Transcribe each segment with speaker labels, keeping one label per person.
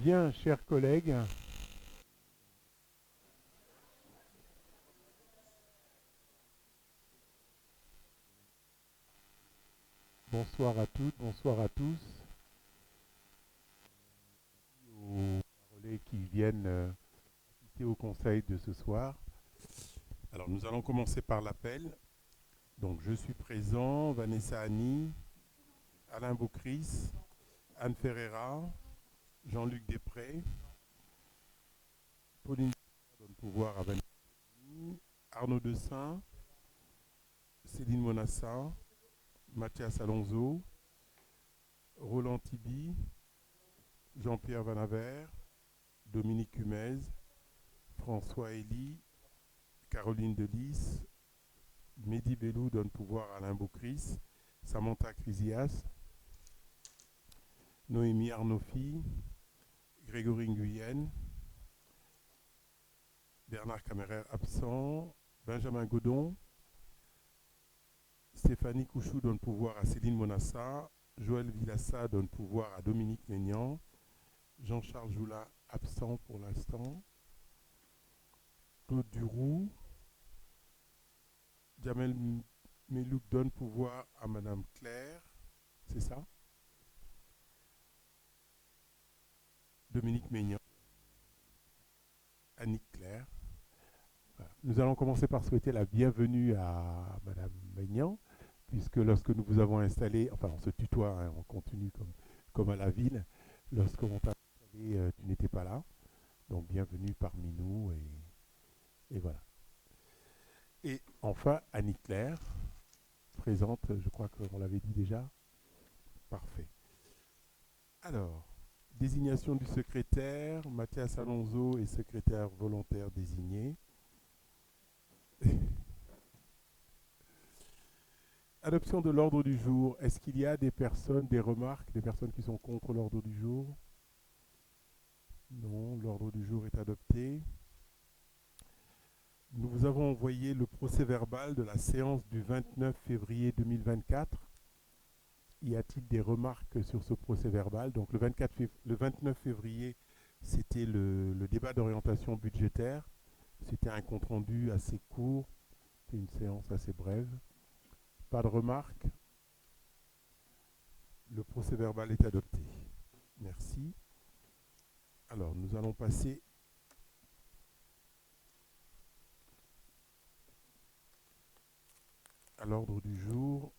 Speaker 1: Bien, chers collègues, bonsoir à toutes, bonsoir à tous, aux relais qui viennent assister au conseil de ce soir. Alors, nous allons commencer par l'appel. Donc, je suis présent, Vanessa Annie, Alain Beaucris, Anne Ferreira, Jean-Luc Després, Pauline donne pouvoir à Vanessa Annie, Arnaud Dessin, Céline Monassa, Mathias Alonso, Roland Tibi, Jean-Pierre Vanaver, Dominique Humez, François Elie, Caroline Delis, Mehdi Bellou donne pouvoir à Alain Beaucris, Samantha Crisias, Noémie Arnaufi, Grégory Nguyen, Bernard Camerer absent, Benjamin Godon, Stéphanie Couchou donne pouvoir à Céline Monassa, Joël Villassa donne pouvoir à Dominique Maignan, Jean-Charles Joulin absent pour l'instant, Claude Duroux, Jamel Melouk donne pouvoir à Madame Claire, c'est ça? Dominique Maignan, Annick Claire. Voilà. Nous allons commencer par souhaiter la bienvenue à Madame Maignan, puisque lorsque nous vous avons installé, enfin on se tutoie, hein, on continue comme à la ville, lorsqu'on t'a installé, tu n'étais pas là, donc bienvenue parmi nous et voilà. Et enfin Annick Claire, présente, je crois qu'on l'avait dit déjà. Parfait. Alors, désignation du secrétaire, Mathias Alonso est secrétaire volontaire désigné. Adoption de l'ordre du jour. Est-ce qu'il y a des personnes, des remarques, des personnes qui sont contre l'ordre du jour? Non, l'ordre du jour est adopté. Nous vous avons envoyé le procès-verbal de la séance du 29 février 2024. Y a-t-il des remarques sur ce procès-verbal? Donc le 29 février, c'était le débat d'orientation budgétaire. C'était un compte-rendu assez court, c'était une séance assez brève. Pas de remarques. Le procès-verbal est adopté. Merci. Alors, nous allons passer à l'ordre du jour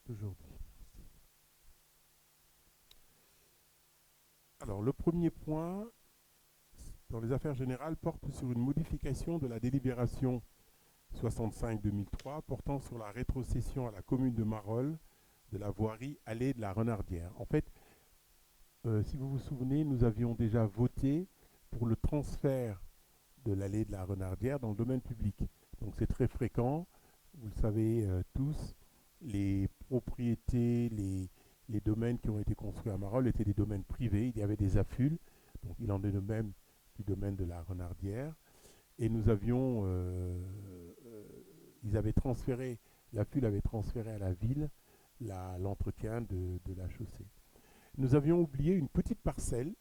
Speaker 1: d'aujourd'hui. Alors, le premier point dans les affaires générales porte sur une modification de la délibération 65-2003 portant sur la rétrocession à la commune de Marolles de la voirie allée de la Renardière. En fait, si vous vous souvenez, nous avions déjà voté pour le transfert de l'allée de la Renardière dans le domaine public. Donc c'est très fréquent, vous le savez tous, les propriétés, les domaines qui ont été construits à Marolles étaient des domaines privés, il y avait des affules, donc il en est de même du domaine de la Renardière. Et nous avions, ils avaient transféré, l'affule avait transféré à la ville l'entretien de la chaussée. Nous avions oublié une petite parcelle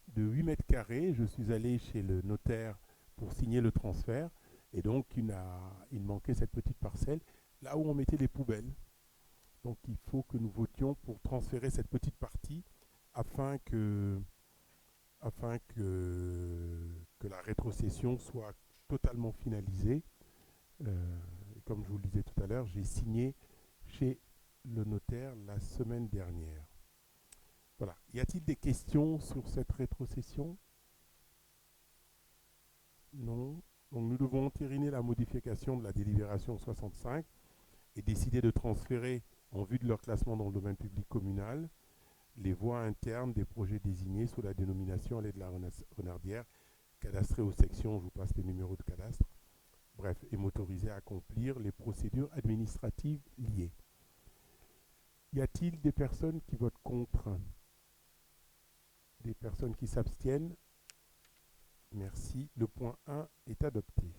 Speaker 1: de 8 mètres carrés. Je suis allé chez le notaire pour signer le transfert. Et donc, il manquait cette petite parcelle, là où on mettait les poubelles. Donc, il faut que nous votions pour transférer cette petite partie afin que la rétrocession soit totalement finalisée. Comme je vous le disais tout à l'heure, j'ai signé chez le notaire la semaine dernière. Voilà. Y a-t-il des questions sur cette rétrocession? Non. Donc nous devons entériner la modification de la délibération 65 et décider de transférer, en vue de leur classement dans le domaine public communal, les voies internes des projets désignés sous la dénomination allée de la Renardière, cadastrés aux sections, je vous passe les numéros de cadastre, bref, et motorisés à accomplir les procédures administratives liées. Y a-t-il des personnes qui votent contre? Des personnes qui s'abstiennent? Merci. Le point 1 est adopté.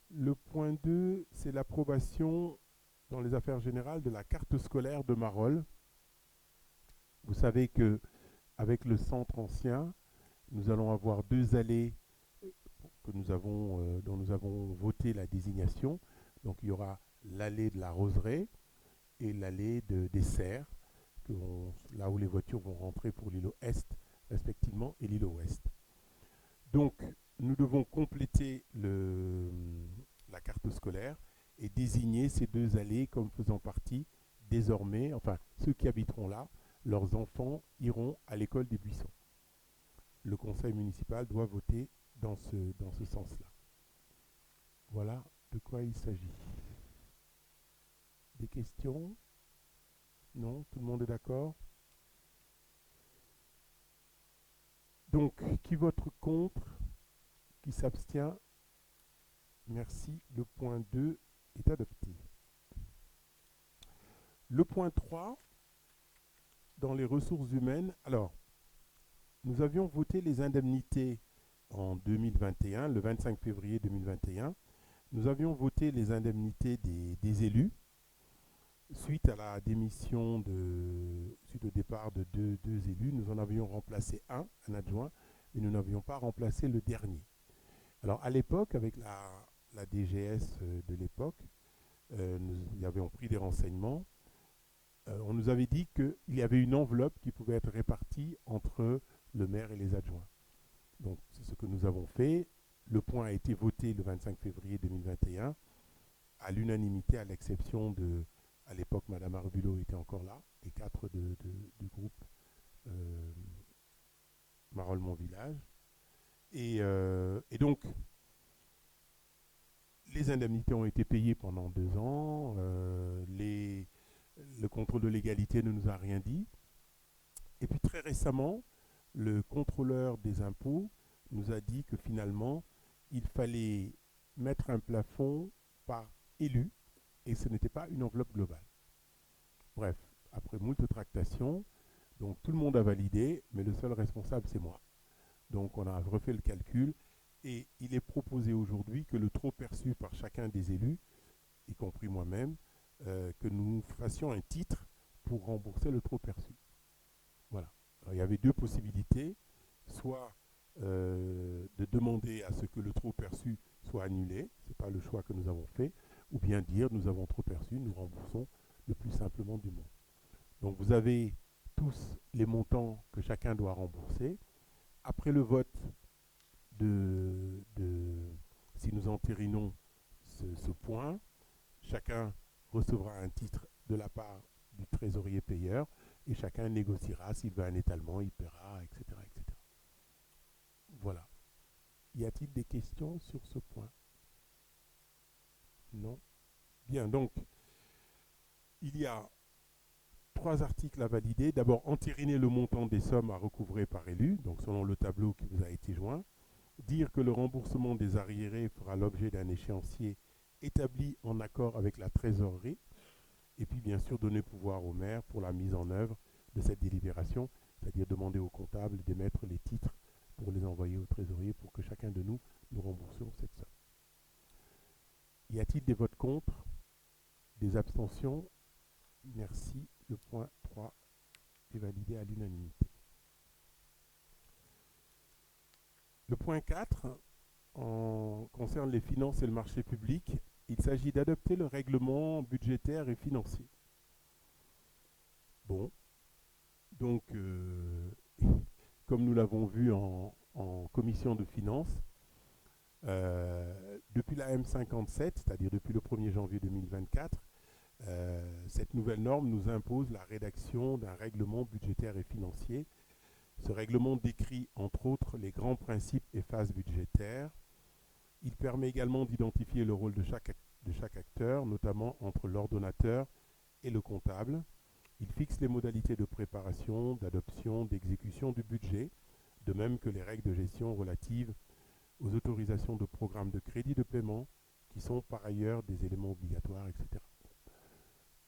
Speaker 1: Le point 2, c'est l'approbation dans les affaires générales de la carte scolaire de Marolles. Vous savez que avec le centre ancien, nous allons avoir deux allées dont nous avons voté la désignation. Donc il y aura l'allée de la Roseraie et l'allée des Serres, là où les voitures vont rentrer pour l'îlot Est respectivement et l'îlot Ouest. Donc nous devons compléter la carte scolaire et désigner ces deux allées comme faisant partie désormais, enfin ceux qui habiteront là, leurs enfants iront à l'école des Buissons. Le conseil municipal doit voter dans ce sens-là. Voilà de quoi il s'agit. Des questions? Non? Tout le monde est d'accord? Donc, qui vote contre? Qui s'abstient? Merci. Le point 2 est adopté. Le point 3, dans les ressources humaines. Alors, nous avions voté les indemnités en 2021, le 25 février 2021. Nous avions voté les indemnités des élus suite à la démission suite au départ de deux élus. Nous en avions remplacé un adjoint, mais nous n'avions pas remplacé le dernier. Alors à l'époque, avec la DGS de l'époque, nous avions pris des renseignements. On nous avait dit qu'il y avait une enveloppe qui pouvait être répartie entre le maire et les adjoints. Donc c'est ce que nous avons fait. Le point a été voté le 25 février 2021 à l'unanimité, à l'exception de, à l'époque, Mme Arbulot était encore là, et 4 du groupe Marolles Mon Village. Et donc, les indemnités ont été payées pendant 2 ans. Le contrôle de légalité ne nous a rien dit. Et puis très récemment, le contrôleur des impôts nous a dit que finalement, il fallait mettre un plafond par élu et ce n'était pas une enveloppe globale. Bref, après moult tractations, donc tout le monde a validé, mais le seul responsable, c'est moi. Donc on a refait le calcul et il est proposé aujourd'hui que le trop perçu par chacun des élus, y compris moi-même, que nous fassions un titre pour rembourser le trop perçu. Voilà. Alors, il y avait deux possibilités, soit de demander à ce que le trop perçu soit annulé, ce n'est pas le choix que nous avons fait, ou bien dire nous avons trop perçu, nous remboursons le plus simplement du monde. Donc vous avez tous les montants que chacun doit rembourser. Après le vote si nous entérinons ce point, chacun recevra un titre de la part du trésorier payeur et chacun négociera s'il veut un étalement, il paiera, etc., etc. Voilà. Y a-t-il des questions sur ce point? Non? Bien, donc, il y a 3 articles à valider. D'abord, entériner le montant des sommes à recouvrer par élu, donc selon le tableau qui vous a été joint. Dire que le remboursement des arriérés fera l'objet d'un échéancier établi en accord avec la trésorerie. Et puis, bien sûr, donner pouvoir au maire pour la mise en œuvre de cette délibération, c'est-à-dire demander au comptable d'émettre les titres pour les envoyer au trésorier pour que chacun de nous remboursions cette somme. Y a-t-il des votes contre? Des abstentions? Merci. Le point 3 est validé à l'unanimité. Le point 4 concerne les finances et le marché public. Il s'agit d'adopter le règlement budgétaire et financier. Bon, donc, comme nous l'avons vu en commission de finances, depuis la M57, c'est-à-dire depuis le 1er janvier 2024, cette nouvelle norme nous impose la rédaction d'un règlement budgétaire et financier. Ce règlement décrit entre autres les grands principes et phases budgétaires. Il permet également d'identifier le rôle de chaque acteur, notamment entre l'ordonnateur et le comptable. Il fixe les modalités de préparation, d'adoption, d'exécution du budget, de même que les règles de gestion relatives aux autorisations de programmes de crédit de paiement, qui sont par ailleurs des éléments obligatoires, etc.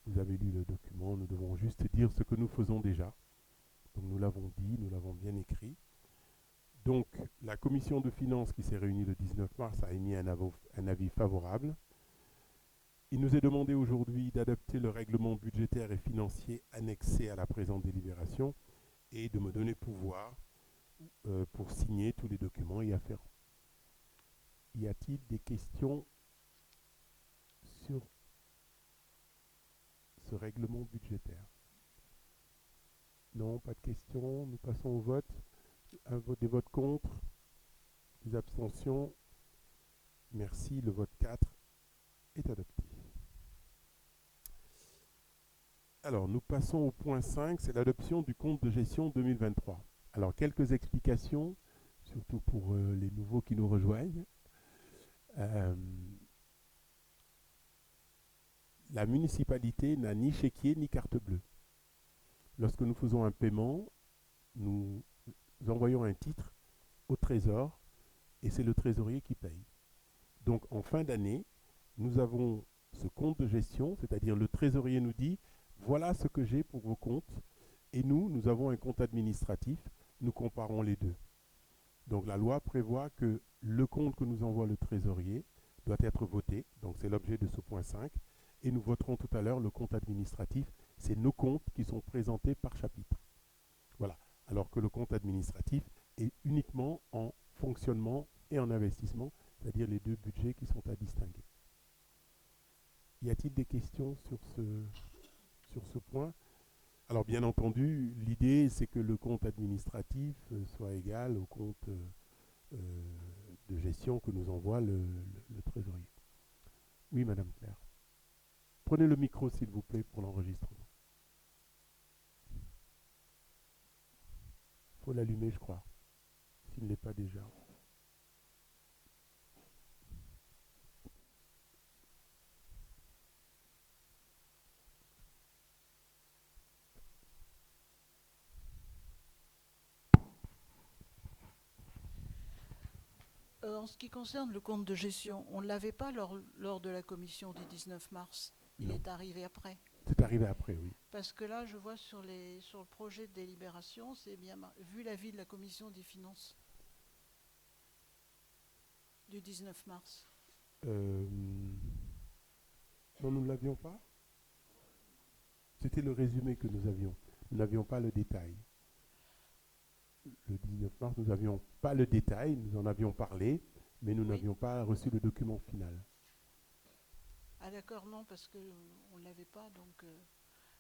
Speaker 1: Vous avez lu le document, nous devons juste dire ce que nous faisons déjà. Donc nous l'avons dit, nous l'avons bien écrit. Donc la commission de finances qui s'est réunie le 19 mars a émis un avis favorable. Il nous est demandé aujourd'hui d'adopter le règlement budgétaire et financier annexé à la présente délibération et de me donner pouvoir pour signer tous les documents y afférents. Y a-t-il des questions sur ce règlement budgétaire? Non, pas de questions. Nous passons au vote. Des votes contre, des abstentions. Merci, le vote 4 est adopté. Alors, nous passons au point 5, c'est l'adoption du compte de gestion 2023. Alors, quelques explications, surtout pour les nouveaux qui nous rejoignent. La municipalité n'a ni chéquier ni carte bleue. Lorsque nous faisons un paiement, nous envoyons un titre au trésor et c'est le trésorier qui paye. Donc, en fin d'année, nous avons ce compte de gestion, c'est-à-dire le trésorier nous dit voilà ce que j'ai pour vos comptes, et nous avons un compte administratif, nous comparons les deux. Donc la loi prévoit que le compte que nous envoie le trésorier doit être voté, donc c'est l'objet de ce point 5, et nous voterons tout à l'heure le compte administratif, c'est nos comptes qui sont présentés par chapitre. Voilà, alors que le compte administratif est uniquement en fonctionnement et en investissement, c'est-à-dire les deux budgets qui sont à distinguer. Y a-t-il des questions sur ce point? Alors bien entendu, l'idée c'est que le compte administratif soit égal au compte de gestion que nous envoie le trésorier. Oui, Madame Claire. Prenez le micro s'il vous plaît pour l'enregistrement. Il faut l'allumer je crois, s'il ne l'est pas déjà.
Speaker 2: En ce qui concerne le compte de gestion, on ne l'avait pas lors de la commission du 19 mars. Il
Speaker 1: Non.
Speaker 2: est arrivé après.
Speaker 1: C'est arrivé après, oui.
Speaker 2: Parce que là, je vois sur le projet de délibération, c'est bien vu l'avis de la commission des finances du 19 mars.
Speaker 1: Non, nous ne l'avions pas. C'était le résumé que nous avions. Nous n'avions pas le détail. Le 19 mars, nous n'avions pas le détail, nous en avions parlé, mais nous n'avions pas reçu le document final.
Speaker 2: Ah d'accord, non, parce qu'on ne l'avait pas, donc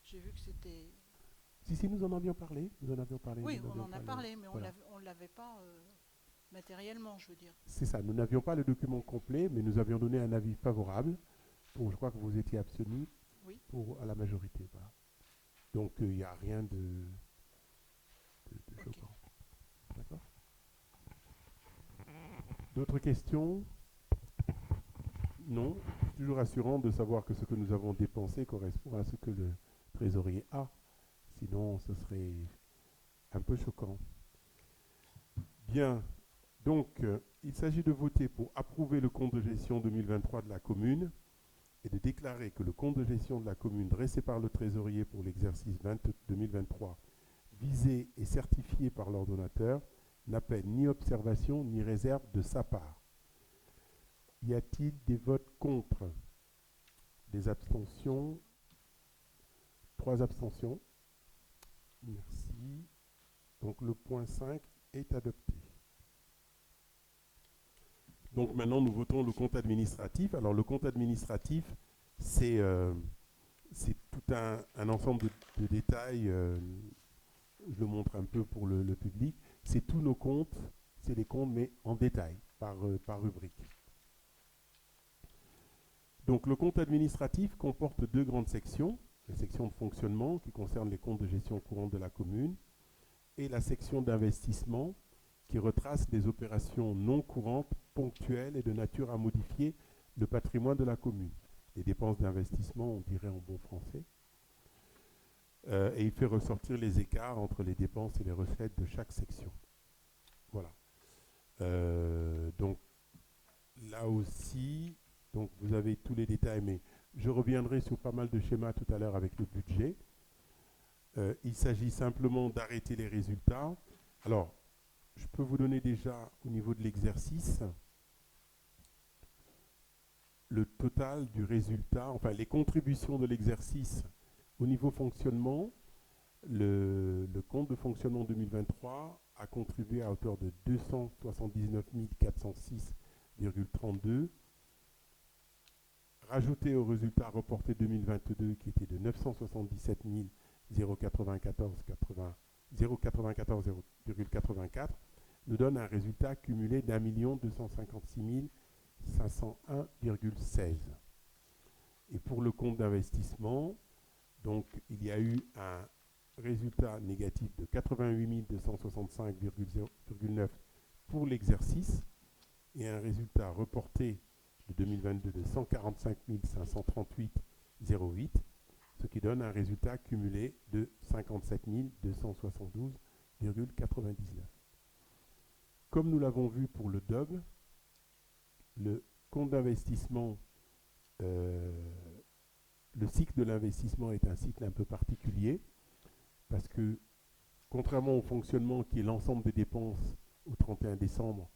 Speaker 2: j'ai vu que c'était...
Speaker 1: Si, nous en avions parlé. Nous en avions parlé.
Speaker 2: Oui, on en a parlé, mais voilà. On ne l'avait pas matériellement, je veux dire.
Speaker 1: C'est ça, nous n'avions pas le document complet, mais nous avions donné un avis favorable. Pour, je crois que vous étiez abstenu à la majorité. Voilà. Donc il n'y a rien de choquant. D'accord. D'autres questions? Non. C'est toujours rassurant de savoir que ce que nous avons dépensé correspond à ce que le trésorier a. Sinon, ce serait un peu choquant. Bien. Donc, il s'agit de voter pour approuver le compte de gestion 2023 de la commune et de déclarer que le compte de gestion de la commune dressé par le trésorier pour l'exercice 2023, visé et certifié par l'ordonnateur, n'appelle ni observation ni réserve de sa part. Y a-t-il des votes contre? Des abstentions? 3 abstentions. Merci. Donc le point 5 est adopté. Donc maintenant, nous votons le compte administratif. Alors le compte administratif, c'est tout un ensemble de détails. Je le montre un peu pour le public. C'est tous nos comptes, c'est les comptes, mais en détail, par rubrique. Donc le compte administratif comporte 2 grandes sections. La section de fonctionnement, qui concerne les comptes de gestion courante de la commune, et la section d'investissement, qui retrace les opérations non courantes, ponctuelles et de nature à modifier le patrimoine de la commune. Les dépenses d'investissement, on dirait en bon français. Et il fait ressortir les écarts entre les dépenses et les recettes de chaque section. Voilà. Donc là aussi, donc vous avez tous les détails, mais je reviendrai sur pas mal de schémas tout à l'heure avec le budget. Il s'agit simplement d'arrêter les résultats. Alors, je peux vous donner déjà au niveau de l'exercice le total du résultat, enfin les contributions de l'exercice au niveau fonctionnement. Le compte de fonctionnement 2023 a contribué à hauteur de 279 406,32, rajouté au résultat reporté 2022 qui était de 977 094,84, nous donne un résultat cumulé d'1 256 501,16. Et pour le compte d'investissement, donc il y a eu un résultat négatif de 88 265,9 pour l'exercice et un résultat reporté de 2022 de 145 538,08, ce qui donne un résultat cumulé de 57 272,99. Comme nous l'avons vu pour le DOB, le compte d'investissement, le cycle de l'investissement est un cycle un peu particulier parce que, contrairement au fonctionnement qui est l'ensemble des dépenses au 31 décembre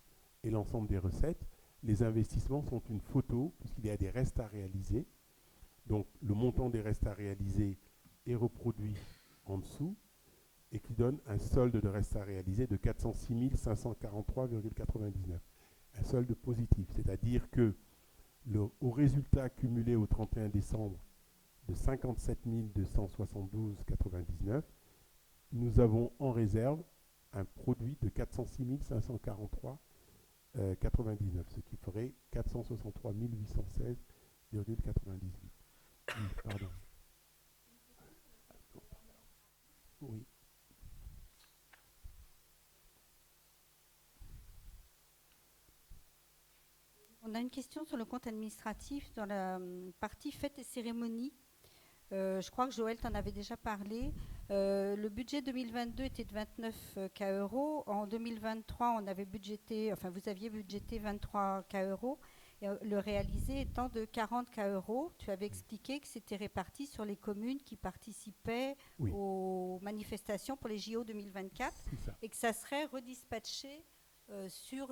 Speaker 1: et l'ensemble des recettes, les investissements sont une photo puisqu'il y a des restes à réaliser. Donc le montant des restes à réaliser est reproduit en dessous et qui donne un solde de restes à réaliser de 406 543,99. Un solde positif, c'est-à-dire que au résultat cumulé au 31 décembre de 57 272,99, nous avons en réserve un produit de 406 543,99, ce qui ferait 463 816,98. Pardon. Oui.
Speaker 3: On a une question sur le compte administratif dans la partie fêtes et cérémonies. Je crois que Joël t'en avait déjà parlé. Le budget 2022 était de 29 K euros. En 2023, on avait budgété, enfin vous aviez budgété 23 K euros. Et le réalisé étant de 40 K euros. Tu avais expliqué que c'était réparti sur les communes qui participaient aux manifestations pour les JO 2024 et que ça serait redispatché sur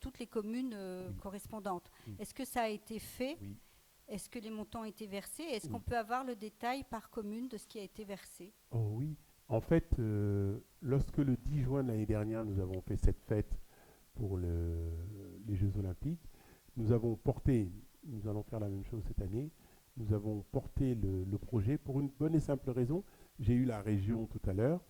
Speaker 3: toutes les communes correspondantes. Est-ce que ça a été fait ? Est-ce que les montants ont été versés ? Est-ce qu'on peut avoir le détail par commune de ce qui a été versé ?
Speaker 1: Oh oui. En fait, lorsque le 10 juin de l'année dernière, nous avons fait cette fête pour les Jeux Olympiques, nous allons faire la même chose cette année, nous avons porté le projet pour une bonne et simple raison. J'ai eu la région tout à l'heure.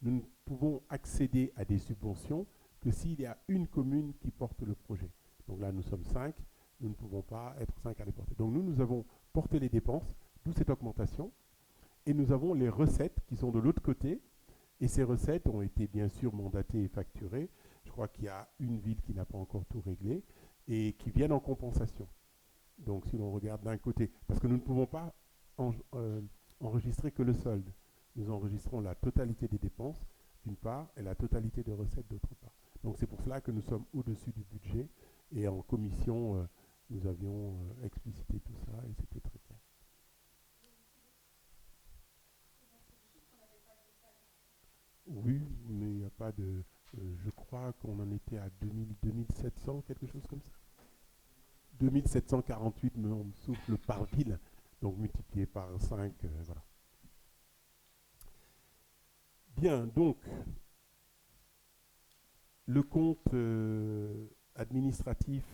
Speaker 1: Nous ne pouvons accéder à des subventions que s'il y a une commune qui porte le projet. Donc là, nous sommes 5. Nous ne pouvons pas être 5 à les porter. Donc nous avons porté les dépenses, d'où cette augmentation, et nous avons les recettes qui sont de l'autre côté, et ces recettes ont été bien sûr mandatées et facturées. Je crois qu'il y a une ville qui n'a pas encore tout réglé, et qui viennent en compensation. Donc si l'on regarde d'un côté, parce que nous ne pouvons pas enregistrer que le solde, nous enregistrons la totalité des dépenses d'une part, et la totalité des recettes d'autre part. Donc c'est pour cela que nous sommes au-dessus du budget, et en commission, nous avions explicité tout ça et c'était très clair. Oui, mais il n'y a pas de... je crois qu'on en était à 2700, quelque chose comme ça. 2748 me souffle par ville, donc multiplié par 5, voilà. Bien, donc, le compte administratif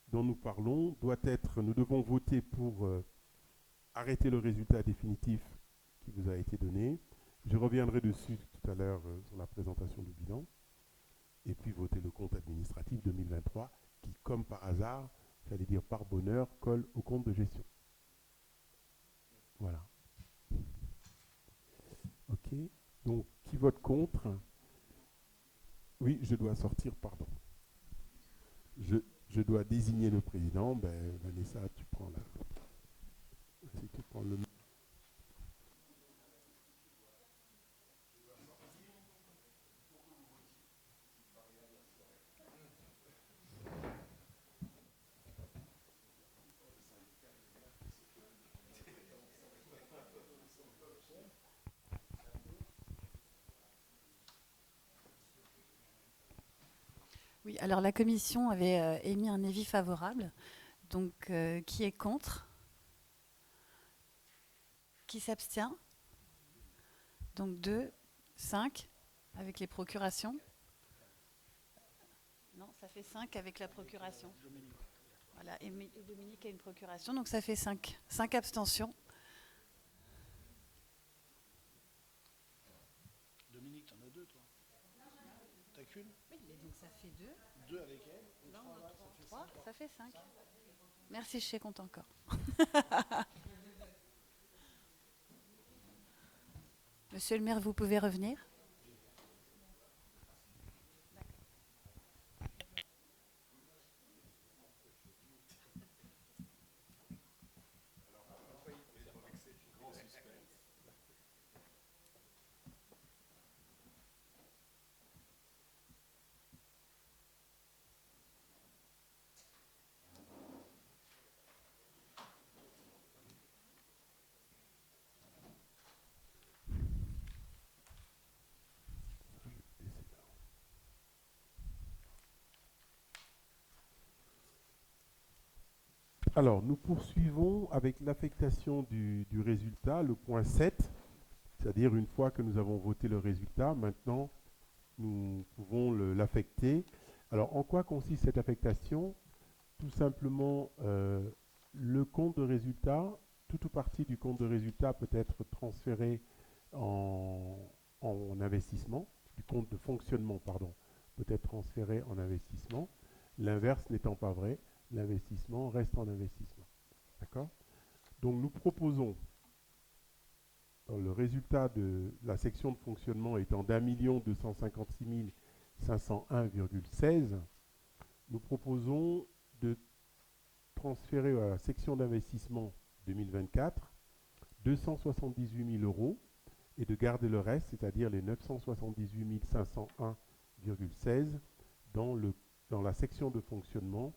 Speaker 1: dont nous parlons doit être, nous devons voter pour arrêter le résultat définitif qui vous a été donné. Je reviendrai dessus tout à l'heure sur la présentation du bilan. Et puis voter le compte administratif 2023 qui, comme par hasard, j'allais dire par bonheur, colle au compte de gestion. Voilà. OK. Donc, qui vote contre ? Oui, je dois sortir, pardon. Je dois désigner le président. Ben, Vanessa, tu prends si tu prends le...
Speaker 4: Oui, alors la commission avait émis un avis favorable. Donc, qui est contre ? Qui s'abstient ? Donc 2, 5 avec les procurations. Non, ça fait 5 avec la procuration. Voilà, et Dominique a une procuration, donc ça fait 5. 5 abstentions.
Speaker 5: Dominique, t'en as 2, toi. T'as qu'une?
Speaker 4: Oui, mais donc ça fait 2.
Speaker 5: 2 avec elle. Et
Speaker 4: Non,
Speaker 5: 3,
Speaker 4: 3, ça fait 5. Merci, je suis compte encore. Monsieur le maire, vous pouvez revenir.
Speaker 1: Alors, nous poursuivons avec l'affectation du résultat, le point 7, c'est-à-dire une fois que nous avons voté le résultat, maintenant, nous pouvons l'affecter. Alors, en quoi consiste cette affectation? Tout simplement, le compte de résultat, tout ou partie du compte de résultat peut être transféré en investissement, du compte de fonctionnement, pardon, peut être transféré en investissement, l'inverse n'étant pas vrai. L'investissement reste en investissement. D'accord? Donc nous proposons, dans le résultat de la section de fonctionnement étant d'1 501,16, nous proposons de transférer à la section d'investissement 2024 278 000 euros et de garder le reste, c'est-à-dire les 978 501,16 dans la section de fonctionnement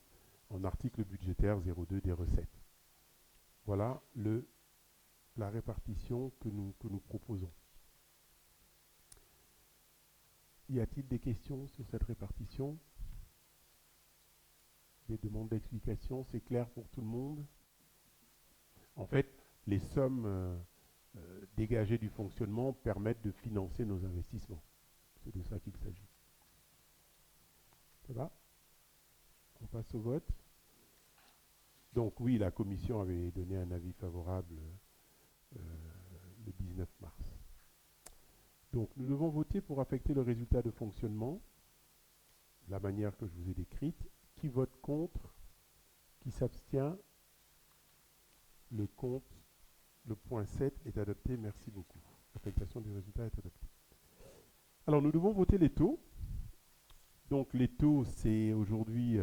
Speaker 1: en article budgétaire 02 des recettes. Voilà la répartition que nous proposons. Y a-t-il des questions sur cette répartition? Des demandes d'explication? C'est clair pour tout le monde? En fait, les sommes dégagées du fonctionnement permettent de financer nos investissements. C'est de ça qu'il s'agit. Ça va? On passe au vote. Donc oui, la commission avait donné un avis favorable le 19 mars. Donc nous devons voter pour affecter le résultat de fonctionnement, de la manière que je vous ai décrite. Qui vote contre? Qui s'abstient? Le point 7 est adopté. Merci beaucoup. L'affectation du résultat est adoptée. Alors nous devons voter les taux. Donc les taux, c'est aujourd'hui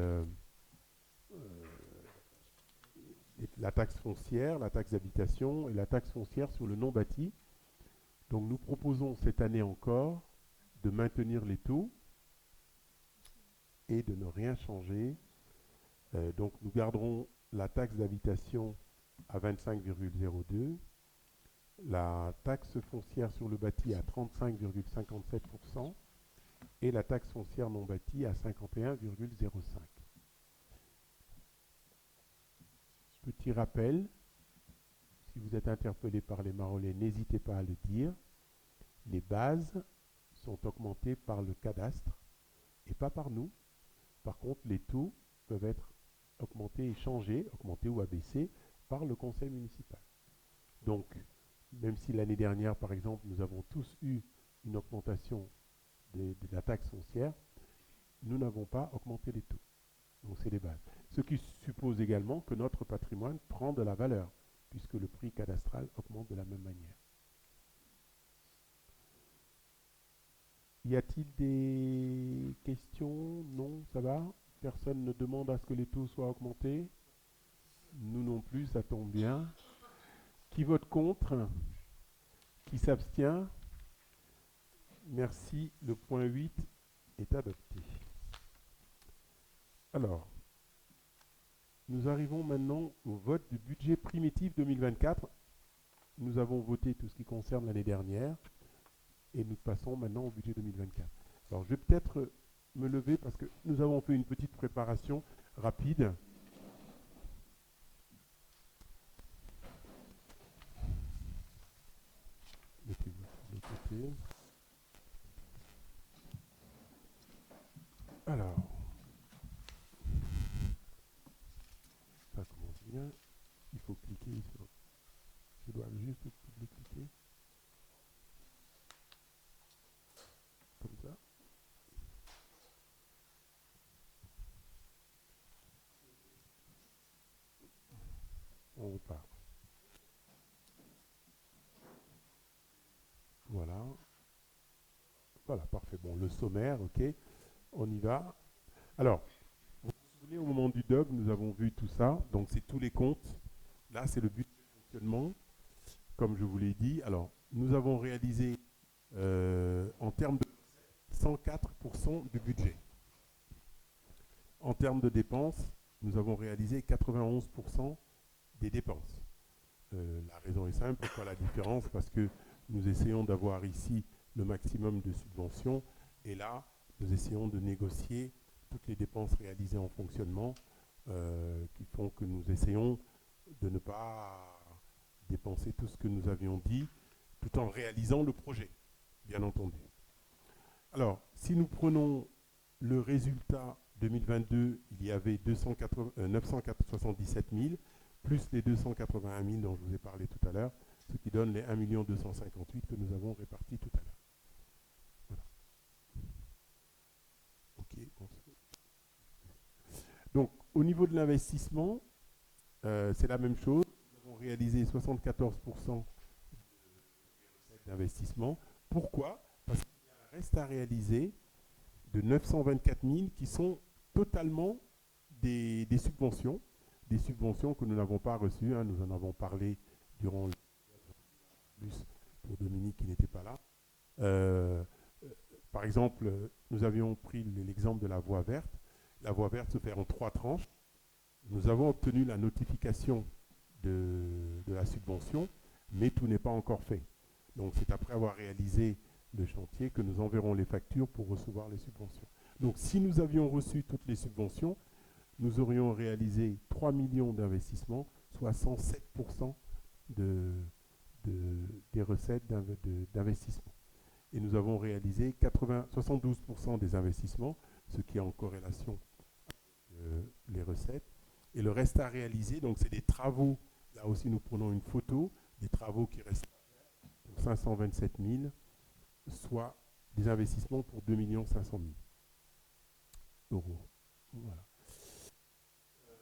Speaker 1: la taxe foncière, la taxe d'habitation et la taxe foncière sur le non bâti. Donc nous proposons cette année encore de maintenir les taux et de ne rien changer. Donc nous garderons la taxe d'habitation à 25,02, la taxe foncière sur le bâti à 35,57% et la taxe foncière non bâtie à 51,05. Petit rappel, si vous êtes interpellé par les Marolais, n'hésitez pas à le dire. Les bases sont augmentées par le cadastre et pas par nous. Par contre, les taux peuvent être augmentés et changés, augmentés ou abaissés par le conseil municipal. Donc, même si l'année dernière, par exemple, nous avons tous eu une augmentation de la taxe foncière, nous n'avons pas augmenté les taux. Donc, c'est les bases. Ce qui suppose également que notre patrimoine prend de la valeur, puisque le prix cadastral augmente de la même manière. Y a-t-il des questions? Non, ça va? Personne ne demande à ce que les taux soient augmentés? Nous non plus, ça tombe bien. Qui vote contre? Qui s'abstient? Merci, le point 8 est adopté. Alors, nous arrivons maintenant au vote du budget primitif 2024. Nous avons voté tout ce qui concerne l'année dernière et nous passons maintenant au budget 2024. Alors, je vais peut-être me lever parce que nous avons fait une petite préparation rapide. Mettez-vous sur le côté. Alors, ça commence bien. Il faut cliquer sur... Je dois juste cliquer. Comme ça. On repart. Voilà. Voilà, parfait. Bon, le sommaire, ok. On y va. Alors, vous vous souvenez, au moment du DOG, nous avons vu tout ça. Donc, c'est tous les comptes. Là, c'est le but de fonctionnement, comme je vous l'ai dit. Alors, nous avons réalisé, en termes de 104% du budget. En termes de dépenses, nous avons réalisé 91% des dépenses. La raison est simple. Pourquoi la différence? Parce que nous essayons d'avoir ici le maximum de subventions et là, nous essayons de négocier toutes les dépenses réalisées en fonctionnement qui font que nous essayons de ne pas dépenser tout ce que nous avions dit tout en réalisant le projet, bien entendu. Alors, si nous prenons le résultat 2022, il y avait 977 000 plus les 281 000 dont je vous ai parlé tout à l'heure, ce qui donne les 1 258 000 que nous avons répartis tout à l'heure. Voilà. Ok. Donc, au niveau de l'investissement, c'est la même chose. Nous avons réalisé 74% d'investissement. Pourquoi? Parce qu'il y a un reste à réaliser de 924 000 qui sont totalement des subventions que nous n'avons pas reçues. Nous en avons parlé durant le plus pour Dominique qui n'était pas là. Par exemple, nous avions pris l'exemple de la voie verte. La voie verte se fait en 3 tranches. Nous avons obtenu la notification de la subvention, mais tout n'est pas encore fait. Donc c'est après avoir réalisé le chantier que nous enverrons les factures pour recevoir les subventions. Donc si nous avions reçu toutes les subventions, nous aurions réalisé 3 millions d'investissements, soit 107% des recettes d'investissement. Et nous avons réalisé 72% des investissements, ce qui est en corrélation avec les recettes. Et le reste à réaliser, donc c'est des travaux, là aussi nous prenons une photo, des travaux qui restent pour 527 000, soit des investissements pour 2 500 000 euros. Voilà. Le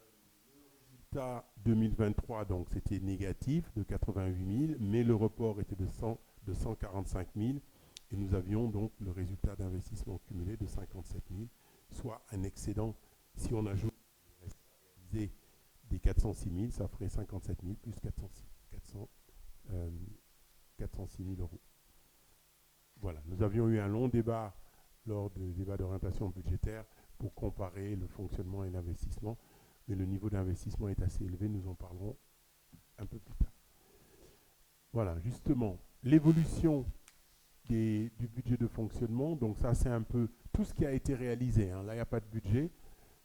Speaker 1: résultat 2023, donc c'était négatif de 88 000, mais le report était de 145 000 et nous avions donc le résultat d'investissement cumulé de 57 000, soit un excédent. Si on ajoute des 406 000, ça ferait 57 000 plus 406 000 euros. Voilà, nous avions eu un long débat lors du débat d'orientation budgétaire pour comparer le fonctionnement et l'investissement, mais le niveau d'investissement est assez élevé, nous en parlerons un peu plus tard. Voilà, justement, l'évolution du budget de fonctionnement, donc ça c'est un peu tout ce qui a été réalisé, là il n'y a pas de budget,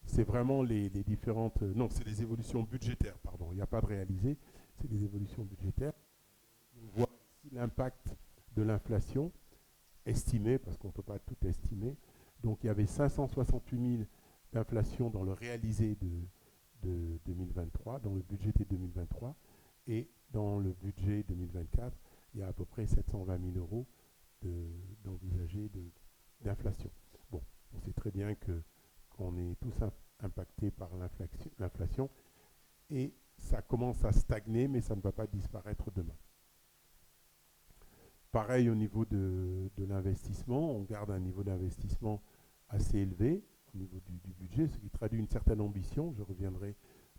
Speaker 1: c'est vraiment les différentes... non, c'est les évolutions budgétaires, pardon, il n'y a pas de réalisé, c'est les évolutions budgétaires. On voit ici l'impact de l'inflation estimé, parce qu'on ne peut pas tout estimer. Donc il y avait 568 000 d'inflation dans le réalisé de 2023, dans le budget de 2023, et dans le budget 2024, il y a à peu près 720 000 euros d'envisagés d'inflation. Bon, on sait très bien qu'on est tous impactés par l'inflation, et ça commence à stagner, mais ça ne va pas disparaître demain. Pareil au niveau de l'investissement, on garde un niveau d'investissement assez élevé au niveau du budget, ce qui traduit une certaine ambition, je reviendrai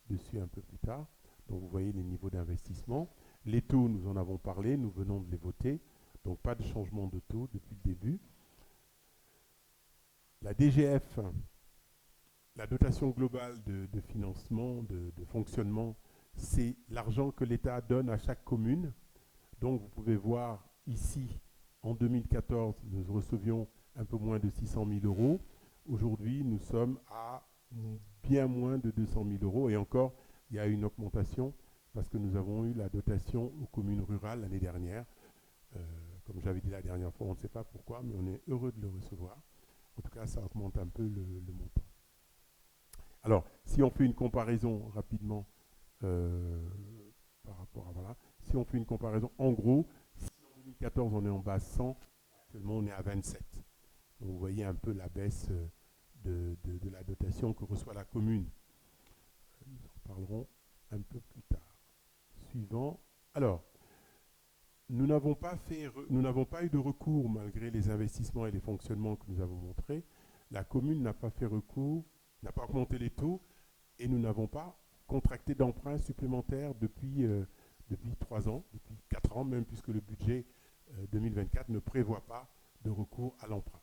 Speaker 1: dessus un peu plus tard. Donc vous voyez les niveaux d'investissement. Les taux, nous en avons parlé, nous venons de les voter, donc pas de changement de taux depuis le début. La DGF, la dotation globale de financement, de fonctionnement, c'est l'argent que l'État donne à chaque commune. Donc vous pouvez voir ici, en 2014, nous recevions un peu moins de 600 000 euros. Aujourd'hui, nous sommes à bien moins de 200 000 euros. Et encore, il y a une augmentation parce que nous avons eu la dotation aux communes rurales l'année dernière. Comme j'avais dit la dernière fois, on ne sait pas pourquoi, mais on est heureux de le recevoir. En tout cas, ça augmente un peu le montant. Alors, si on fait une comparaison rapidement par rapport à voilà, si on fait une comparaison, en gros, si en 2014 on est en base 100, actuellement on est à 27. Donc vous voyez un peu la baisse de la dotation que reçoit la commune. Nous en parlerons un peu plus tard. Suivant. Alors, nous n'avons pas eu de recours malgré les investissements et les fonctionnements que nous avons montrés. La commune n'a pas fait recours, n'a pas augmenté les taux et nous n'avons pas contracté d'emprunts supplémentaires depuis 3 ans, depuis 4 ans même, puisque le budget 2024 ne prévoit pas de recours à l'emprunt.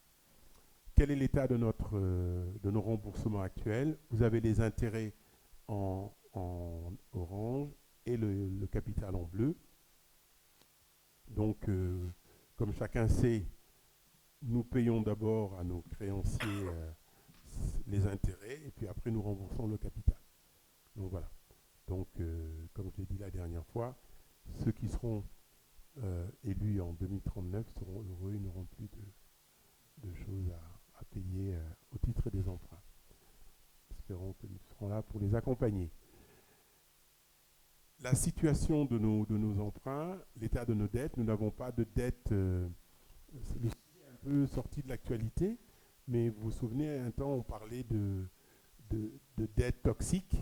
Speaker 1: Quel est l'état de nos remboursements actuels? Vous avez les intérêts en orange et le capital en bleu. Donc, comme chacun sait, nous payons d'abord à nos créanciers les intérêts et puis après nous remboursons le capital. Donc voilà. Donc, comme je l'ai dit la dernière fois, ceux qui seront élus en 2039 seront heureux, ils n'auront plus de choses à payer au titre des emprunts. Espérons que nous serons là pour les accompagner. La situation de nos emprunts, l'état de nos dettes, nous n'avons pas de dettes, c'est le sujet un peu sorti de l'actualité, mais vous vous souvenez, un temps on parlait de dettes toxiques.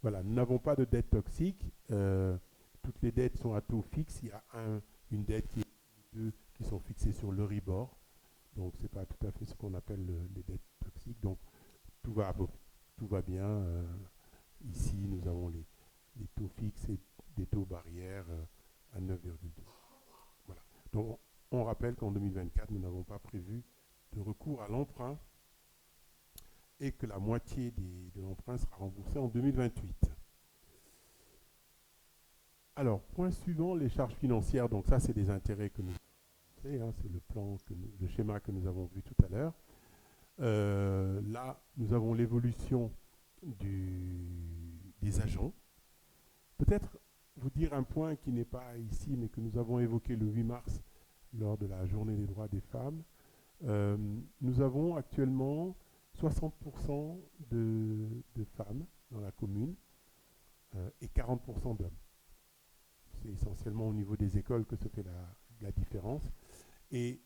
Speaker 1: Voilà, nous n'avons pas de dettes toxiques. Toutes les dettes sont à taux fixe. Il y a une dette qui sont fixées sur l'Euribor. Donc, ce n'est pas tout à fait ce qu'on appelle les dettes toxiques. Donc, tout va bien. Ici, nous avons les taux fixes et des taux barrières à 9,2. Voilà. Donc, on rappelle qu'en 2024, nous n'avons pas prévu de recours à l'emprunt et que la moitié de l'emprunt sera remboursé en 2028. Alors, point suivant, les charges financières. Donc ça, c'est des intérêts que nous avons, c'est le schéma que nous avons vu tout à l'heure. Là, nous avons l'évolution des agents. Peut-être vous dire un point qui n'est pas ici, mais que nous avons évoqué le 8 mars lors de la Journée des droits des femmes. Nous avons actuellement 60% de femmes dans la commune et 40% d'hommes. C'est essentiellement au niveau des écoles que se fait la différence. Et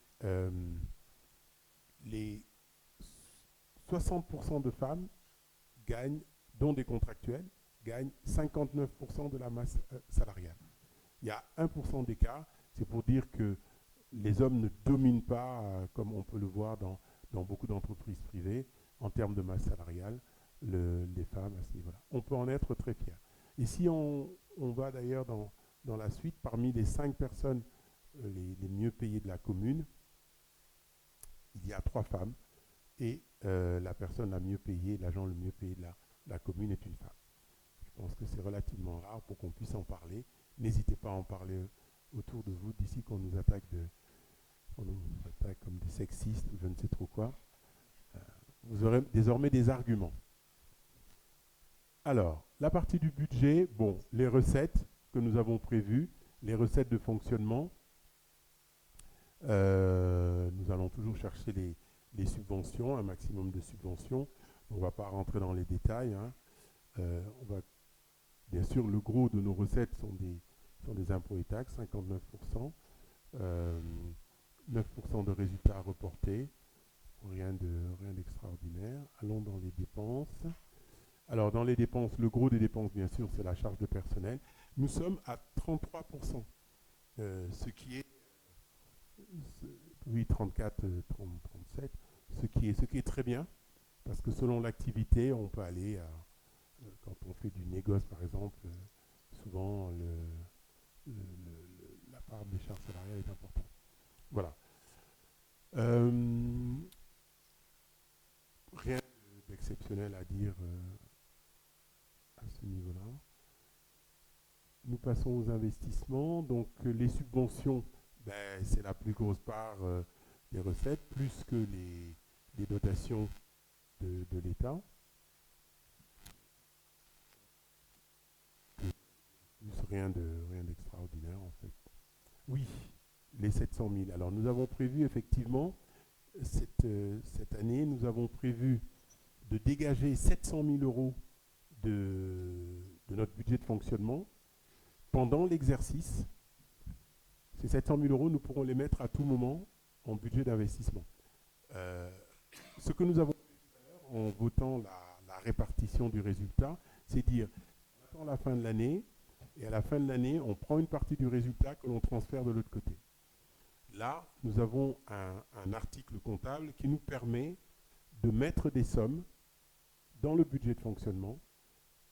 Speaker 1: les 60% de femmes gagnent, dont des contractuels, gagnent 59% de la masse salariale. Il y a 1% d'écart. C'est pour dire que les hommes ne dominent pas, comme on peut le voir dans beaucoup d'entreprises privées, en termes de masse salariale, les femmes à ce niveau-là. On peut en être très fiers. Et si on va d'ailleurs dans la suite, parmi les 5 personnes les mieux payées de la commune, il y a 3 femmes et la personne la mieux payée, l'agent le mieux payé de la commune est une femme. Je pense que c'est relativement rare pour qu'on puisse en parler. N'hésitez pas à en parler autour de vous d'ici qu'on nous attaque comme des sexistes ou je ne sais trop quoi. Vous aurez désormais des arguments. Alors, la partie du budget, bon, les recettes que nous avons prévues, les recettes de fonctionnement. Nous allons toujours chercher les subventions, un maximum de subventions. On ne va pas rentrer dans les détails. Bien sûr, le gros de nos recettes sont des impôts et taxes, 59%. 9% de résultats reportés. Rien d'extraordinaire. Allons dans les dépenses. Alors, dans les dépenses, le gros des dépenses, bien sûr, c'est la charge de personnel. Nous sommes à 33%, ce qui est, oui, 34, 37, ce qui est très bien, parce que selon l'activité, on peut aller à, quand on fait du négoce, par exemple, souvent, la part des charges salariales est importante. Voilà. Rien d'exceptionnel à dire à ce niveau-là. Nous passons aux investissements. Donc les subventions, c'est la plus grosse part des recettes, plus que les dotations de l'État. Rien d'extraordinaire en fait. Oui, les 700 000. Alors nous avons prévu effectivement, cette année, nous avons prévu de dégager 700 000 euros de notre budget de fonctionnement pendant l'exercice. Ces 700 000 euros, nous pourrons les mettre à tout moment en budget d'investissement. Ce que nous avons fait en votant la répartition du résultat, c'est dire, on attend la fin de l'année, et à la fin de l'année, on prend une partie du résultat que l'on transfère de l'autre côté. Là, nous avons un article comptable qui nous permet de mettre des sommes dans le budget de fonctionnement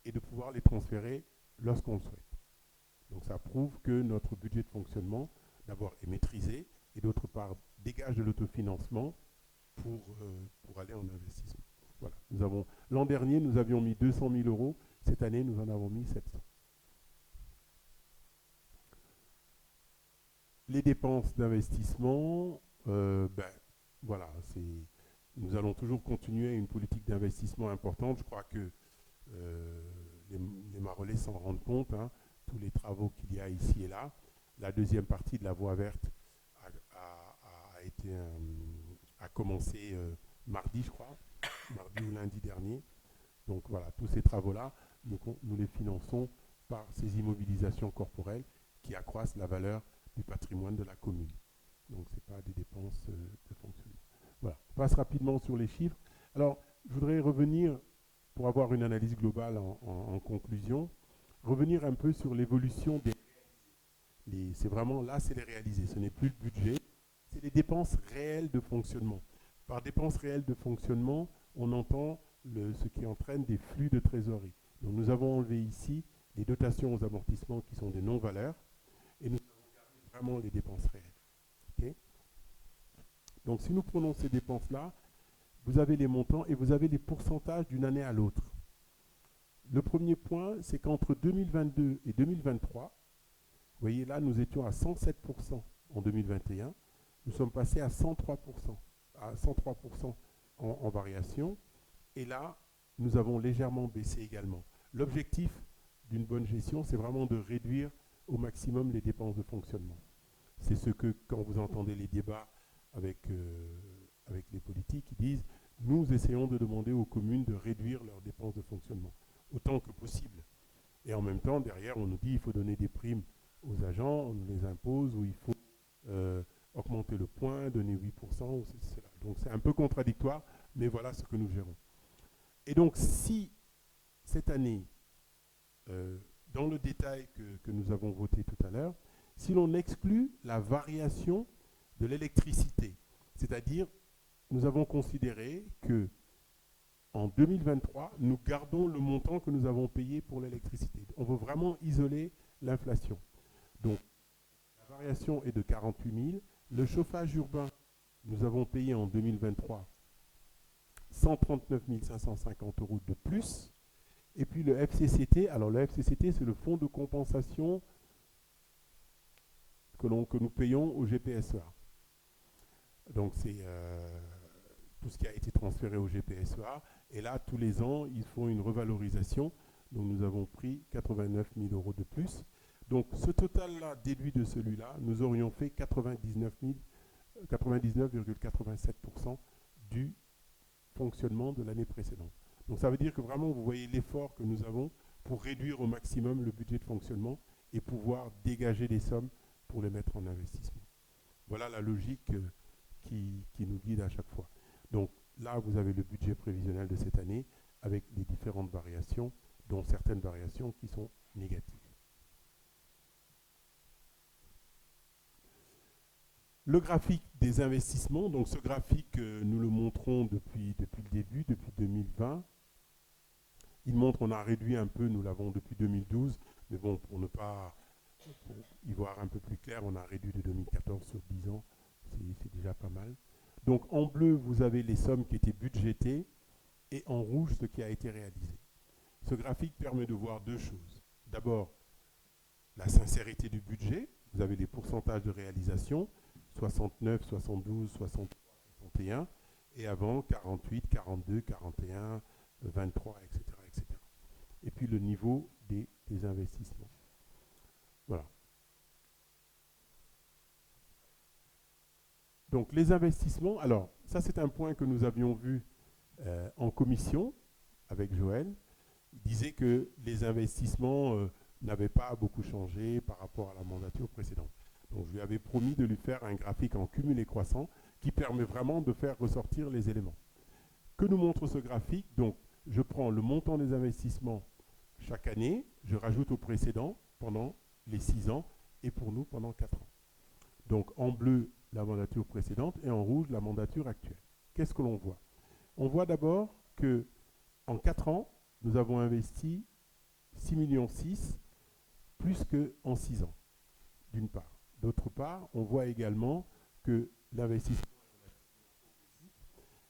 Speaker 1: et de pouvoir les transférer lorsqu'on le souhaite. Donc ça prouve que notre budget de fonctionnement, d'abord, est maîtrisé et d'autre part, dégage de l'autofinancement pour aller en investissement. Voilà. L'an dernier, nous avions mis 200 000 euros. Cette année, nous en avons mis 700. Les dépenses d'investissement, voilà, nous allons toujours continuer une politique d'investissement importante. Je crois que les Marolais s'en rendent compte, hein, tous les travaux qu'il y a ici et là. La deuxième partie de la voie verte a commencé mardi, je crois, mardi ou lundi dernier. Donc voilà, tous ces travaux-là, nous les finançons par ces immobilisations corporelles qui accroissent la valeur du patrimoine de la commune. Donc ce n'est pas des dépenses de fonctionnement. Voilà, on passe rapidement sur les chiffres. Alors, je voudrais revenir, pour avoir une analyse globale en conclusion, revenir un peu sur l'évolution c'est vraiment là, c'est les réalisés. Ce n'est plus le budget, c'est les dépenses réelles de fonctionnement. Par dépenses réelles de fonctionnement, on entend ce qui entraîne des flux de trésorerie. Donc nous avons enlevé ici les dotations aux amortissements qui sont des non-valeurs et nous avons gardé vraiment les dépenses réelles. Okay. Donc si nous prenons ces dépenses-là, vous avez les montants et vous avez les pourcentages d'une année à l'autre. Le premier point, c'est qu'entre 2022 et 2023, vous voyez là, nous étions à 107% en 2021. Nous sommes passés à 103%, en variation. Et là, nous avons légèrement baissé également. L'objectif d'une bonne gestion, c'est vraiment de réduire au maximum les dépenses de fonctionnement. C'est ce que, quand vous entendez les débats avec les politiques, ils disent « Nous essayons de demander aux communes de réduire leurs dépenses de fonctionnement, autant que possible. » Et en même temps, derrière, on nous dit qu'il faut donner des primes aux agents, on nous les impose, ou il faut augmenter le point, donner 8%, ou cela. Donc c'est un peu contradictoire, mais voilà ce que nous gérons. Et donc si cette année, dans le détail que nous avons voté tout à l'heure, si l'on exclut la variation de l'électricité, c'est-à-dire nous avons considéré que en 2023, nous gardons le montant que nous avons payé pour l'électricité. On veut vraiment isoler l'inflation. Donc, la variation est de 48 000. Le chauffage urbain, nous avons payé en 2023 139 550 euros de plus. Et puis le FCCT, alors le FCCT, c'est le fonds de compensation que nous payons au GPSEA. Donc, c'est tout ce qui a été transféré au GPSEA. Et là, tous les ans, ils font une revalorisation. Donc, nous avons pris 89 000 euros de plus. Donc, ce total-là, déduit de celui-là, nous aurions fait 99,87% du fonctionnement de l'année précédente. Donc, ça veut dire que vraiment, vous voyez l'effort que nous avons pour réduire au maximum le budget de fonctionnement et pouvoir dégager des sommes pour les mettre en investissement. Voilà la logique qui nous guide à chaque fois. Donc, là, vous avez le budget prévisionnel de cette année avec les différentes variations, dont certaines variations qui sont négatives. Le graphique des investissements, donc ce graphique, nous le montrons depuis le début, depuis 2020. Il montre qu'on a réduit un peu, nous l'avons depuis 2012, mais bon, pour y voir un peu plus clair, on a réduit de 2014 sur 10 ans, c'est déjà pas mal. Donc en bleu, vous avez les sommes qui étaient budgétées et en rouge, ce qui a été réalisé. Ce graphique permet de voir deux choses. D'abord, la sincérité du budget. Vous avez les pourcentages de réalisation, 69, 72, 63, 61, et avant 48, 42, 41, 23, etc., etc. Et puis le niveau des investissements. Voilà. Donc les investissements, alors ça c'est un point que nous avions vu en commission avec Joël. Il disait que les investissements n'avaient pas beaucoup changé par rapport à la mandature précédente. Donc je lui avais promis de lui faire un graphique en cumulé croissant qui permet vraiment de faire ressortir les éléments. Que nous montre ce graphique? Donc je prends le montant des investissements chaque année, je rajoute au précédent pendant les 6 ans et pour nous pendant 4 ans. Donc en bleu, la mandature précédente et en rouge, la mandature actuelle. Qu'est-ce que l'on voit? On voit d'abord qu'en 4 ans, nous avons investi 6,6 millions plus qu'en 6 ans, d'une part. D'autre part, on voit également que l'investissement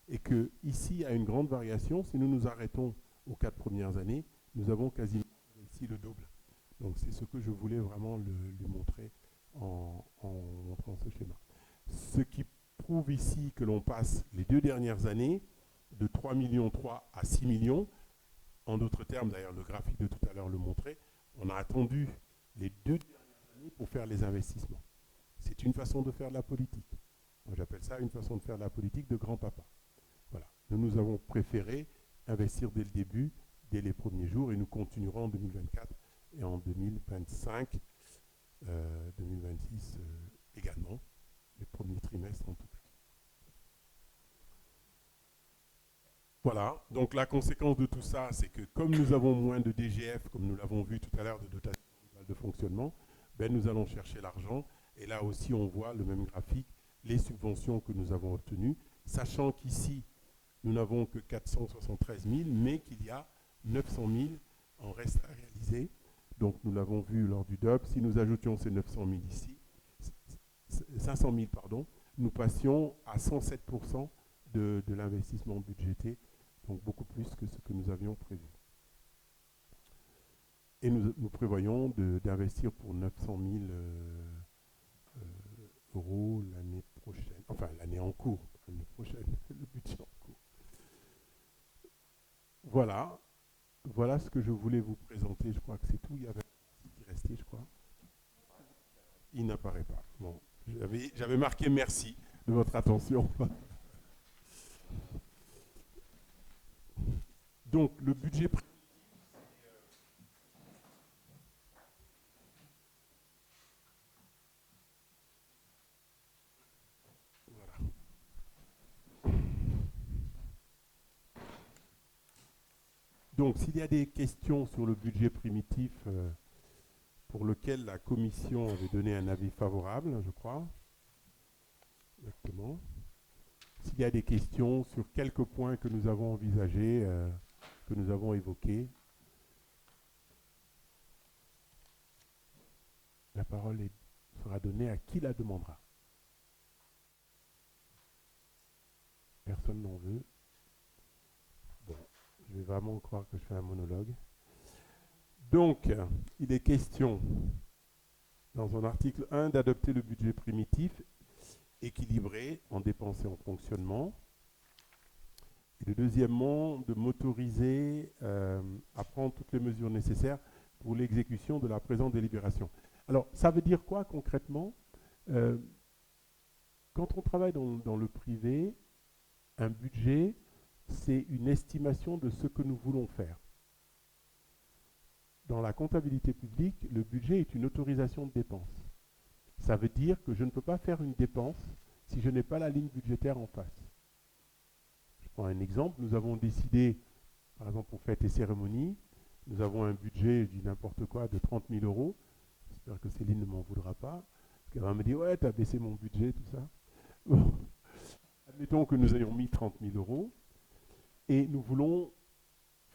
Speaker 1: et qu'ici, il y a une grande variation. Si nous nous arrêtons aux 4 premières années, nous avons quasiment investi le double. Donc c'est ce que je voulais vraiment lui montrer en montrant ce schéma. Ce qui prouve ici que l'on passe les 2 dernières années de 3,3 millions à 6 millions. En d'autres termes, d'ailleurs, le graphique de tout à l'heure le montrait, on a attendu les 2 dernières années pour faire les investissements. C'est une façon de faire de la politique. Moi, j'appelle ça une façon de faire de la politique de grand-papa. Voilà. Nous avons préféré investir dès le début, dès les premiers jours, et nous continuerons en 2024 et en 2025, 2026 également, les premiers trimestres en tout cas. Voilà, donc la conséquence de tout ça, c'est que comme nous avons moins de DGF, comme nous l'avons vu tout à l'heure, de dotation de fonctionnement, ben nous allons chercher l'argent. Et là aussi, on voit le même graphique, les subventions que nous avons obtenues, sachant qu'ici, nous n'avons que 473 000, mais qu'il y a 900 000 en reste à réaliser. Donc nous l'avons vu lors du DOP. Si nous ajoutions ces 900 000 ici, 500 000, pardon, nous passions à 107% de l'investissement budgété, donc beaucoup plus que ce que nous avions prévu. Et nous prévoyons d'investir pour 900 000 euros l'année prochaine, enfin l'année en cours, l'année prochaine, le budget en cours. Voilà, voilà ce que je voulais vous présenter. Je crois que c'est tout. Il y avait un qui restait, je crois. Il n'apparaît pas. Bon, j'avais marqué merci de votre attention. Donc, le budget voilà. Donc, s'il y a des questions sur le budget primitif pour lequel la commission avait donné un avis favorable, je crois. Exactement. S'il y a des questions sur quelques points que nous avons envisagés, que nous avons évoqués, la parole sera donnée à qui la demandera. Personne n'en veut. Bon, je vais vraiment croire que je fais un monologue. Donc, il est question, dans un article 1, d'adopter le budget primitif équilibré en dépenses et en fonctionnement. Et le deuxièmement, de m'autoriser à prendre toutes les mesures nécessaires pour l'exécution de la présente délibération. Alors, ça veut dire quoi concrètement? Quand on travaille dans le privé, un budget, c'est une estimation de ce que nous voulons faire. Dans la comptabilité publique, le budget est une autorisation de dépense. Ça veut dire que je ne peux pas faire une dépense si je n'ai pas la ligne budgétaire en face. Je prends un exemple. Nous avons décidé, par exemple pour fêtes et cérémonies, nous avons un budget, je dis n'importe quoi, de 30 000 euros. J'espère que Céline ne m'en voudra pas. Parce qu'elle va me dire, ouais, tu as baissé mon budget, tout ça. Bon. Admettons que nous ayons mis 30 000 euros et nous voulons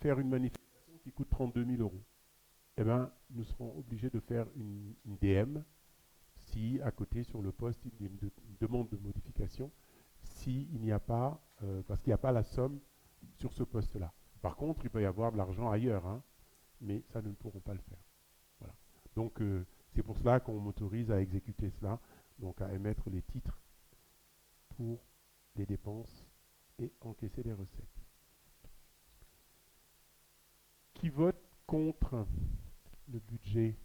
Speaker 1: faire une manifestation qui coûte 32 000 euros. Eh bien, nous serons obligés de faire une DM si, à côté, sur le poste, il y a une demande de modification, s'il n'y a pas, parce qu'il n'y a pas la somme sur ce poste-là. Par contre, il peut y avoir de l'argent ailleurs, hein, mais ça, nous ne pourrons pas le faire. Voilà. Donc, c'est pour cela qu'on m'autorise à exécuter cela, donc à émettre les titres pour les dépenses et encaisser les recettes. Qui vote contre le budget?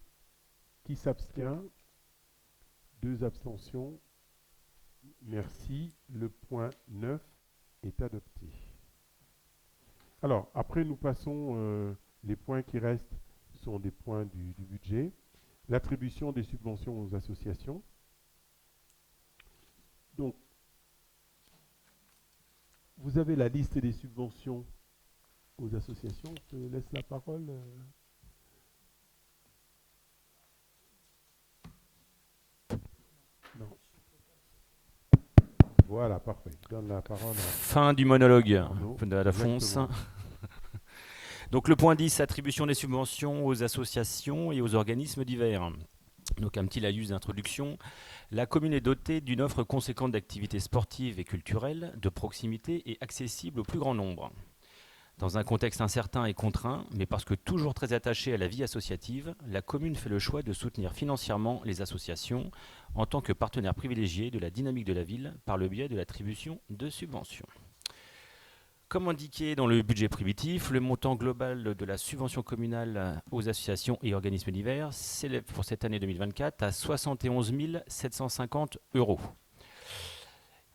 Speaker 1: Qui s'abstient? 2 abstentions. Merci. Le point 9 est adopté. Alors, après, nous passons, les points qui restent sont des points du budget. L'attribution des subventions aux associations. Donc, vous avez la liste des subventions aux associations. Je te laisse la parole. Non. Voilà, parfait. Je donne la parole à
Speaker 6: Fin du monologue
Speaker 1: Arnaud.
Speaker 6: de la Fonce.
Speaker 1: Exactement.
Speaker 6: Donc le point 10, attribution des subventions aux associations et aux organismes divers. Donc un petit laïus d'introduction. La commune est dotée d'une offre conséquente d'activités sportives et culturelles, de proximité et accessibles au plus grand nombre. Dans un contexte incertain et contraint, mais parce que toujours très attachée à la vie associative, la commune fait le choix de soutenir financièrement les associations en tant que partenaire privilégié de la dynamique de la ville par le biais de l'attribution de subventions. Comme indiqué dans le budget primitif, le montant global de la subvention communale aux associations et organismes divers s'élève pour cette année 2024 à 71 750 €.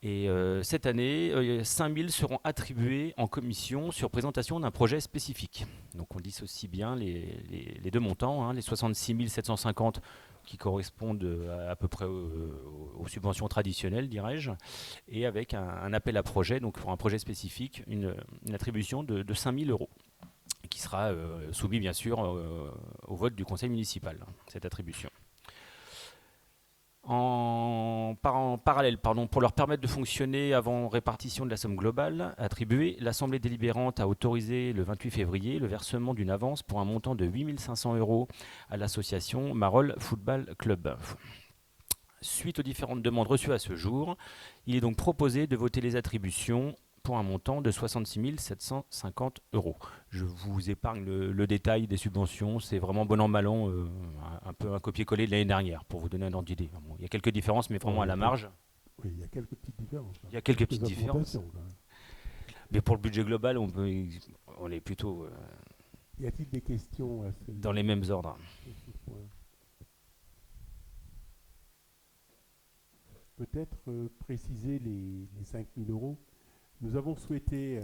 Speaker 6: Et cette année, 5 000 seront attribués en commission sur présentation d'un projet spécifique. Donc on dissocie bien les deux montants, hein, les 66 750 qui correspondent à peu près aux subventions traditionnelles, dirais-je, et avec un appel à projet, donc pour un projet spécifique, une attribution de 5 000 €, qui sera soumis bien sûr au vote du conseil municipal, cette attribution. En parallèle, pour leur permettre de fonctionner avant répartition de la somme globale attribuée, l'Assemblée délibérante a autorisé le 28 février le versement d'une avance pour un montant de 8 500 € à l'association Marolles Football Club. Suite aux différentes demandes reçues à ce jour, il est donc proposé de voter les attributions pour un montant de 66 750 €. Je vous épargne le détail des subventions, c'est vraiment bon an mal an, un peu un copier-coller de l'année dernière, pour vous donner un ordre d'idée. Bon, il y a quelques différences, mais vraiment à la marge.
Speaker 1: Oui, il y a quelques petites différences.
Speaker 6: Il y a quelques petites différences.
Speaker 1: augmentations, quand même.
Speaker 6: Mais pour le budget global, on est plutôt
Speaker 1: Y a-t-il des questions à
Speaker 6: dans les mêmes ordres.
Speaker 1: ce point? Peut-être préciser les 5 000 €. Nous avons souhaité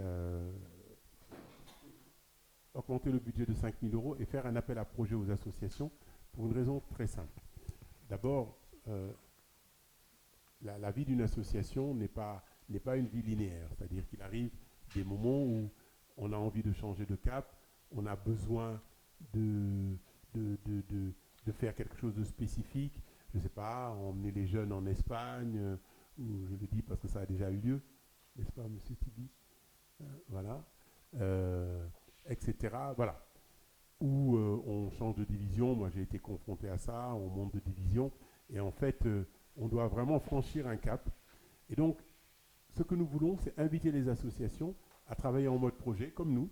Speaker 1: augmenter le budget de 5 000 € et faire un appel à projet aux associations pour une raison très simple. D'abord, la vie d'une association n'est pas une vie linéaire. C'est-à-dire qu'il arrive des moments où on a envie de changer de cap, on a besoin de faire quelque chose de spécifique. Je ne sais pas, emmener les jeunes en Espagne, ou je le dis parce que ça a déjà eu lieu, n'est-ce pas, monsieur Tibi, voilà, etc. Voilà. Où on change de division. Moi, j'ai été confronté à ça, on monte de division. Et en fait, on doit vraiment franchir un cap. Et donc, ce que nous voulons, c'est inviter les associations à travailler en mode projet, comme nous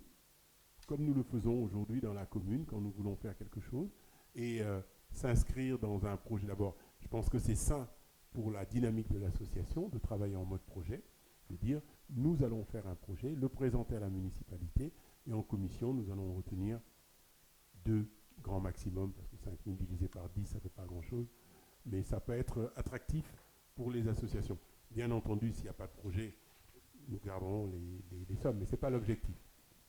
Speaker 1: le faisons aujourd'hui dans la commune, quand nous voulons faire quelque chose, et s'inscrire dans un projet. D'abord, je pense que c'est sain pour la dynamique de l'association de travailler en mode projet, de dire, nous allons faire un projet, le présenter à la municipalité, et en commission, nous allons retenir 2 grands maximum, parce que 5 000 divisé par 10, ça ne fait pas grand-chose, mais ça peut être attractif pour les associations. Bien entendu, s'il n'y a pas de projet, nous garderons les sommes, mais ce n'est pas l'objectif.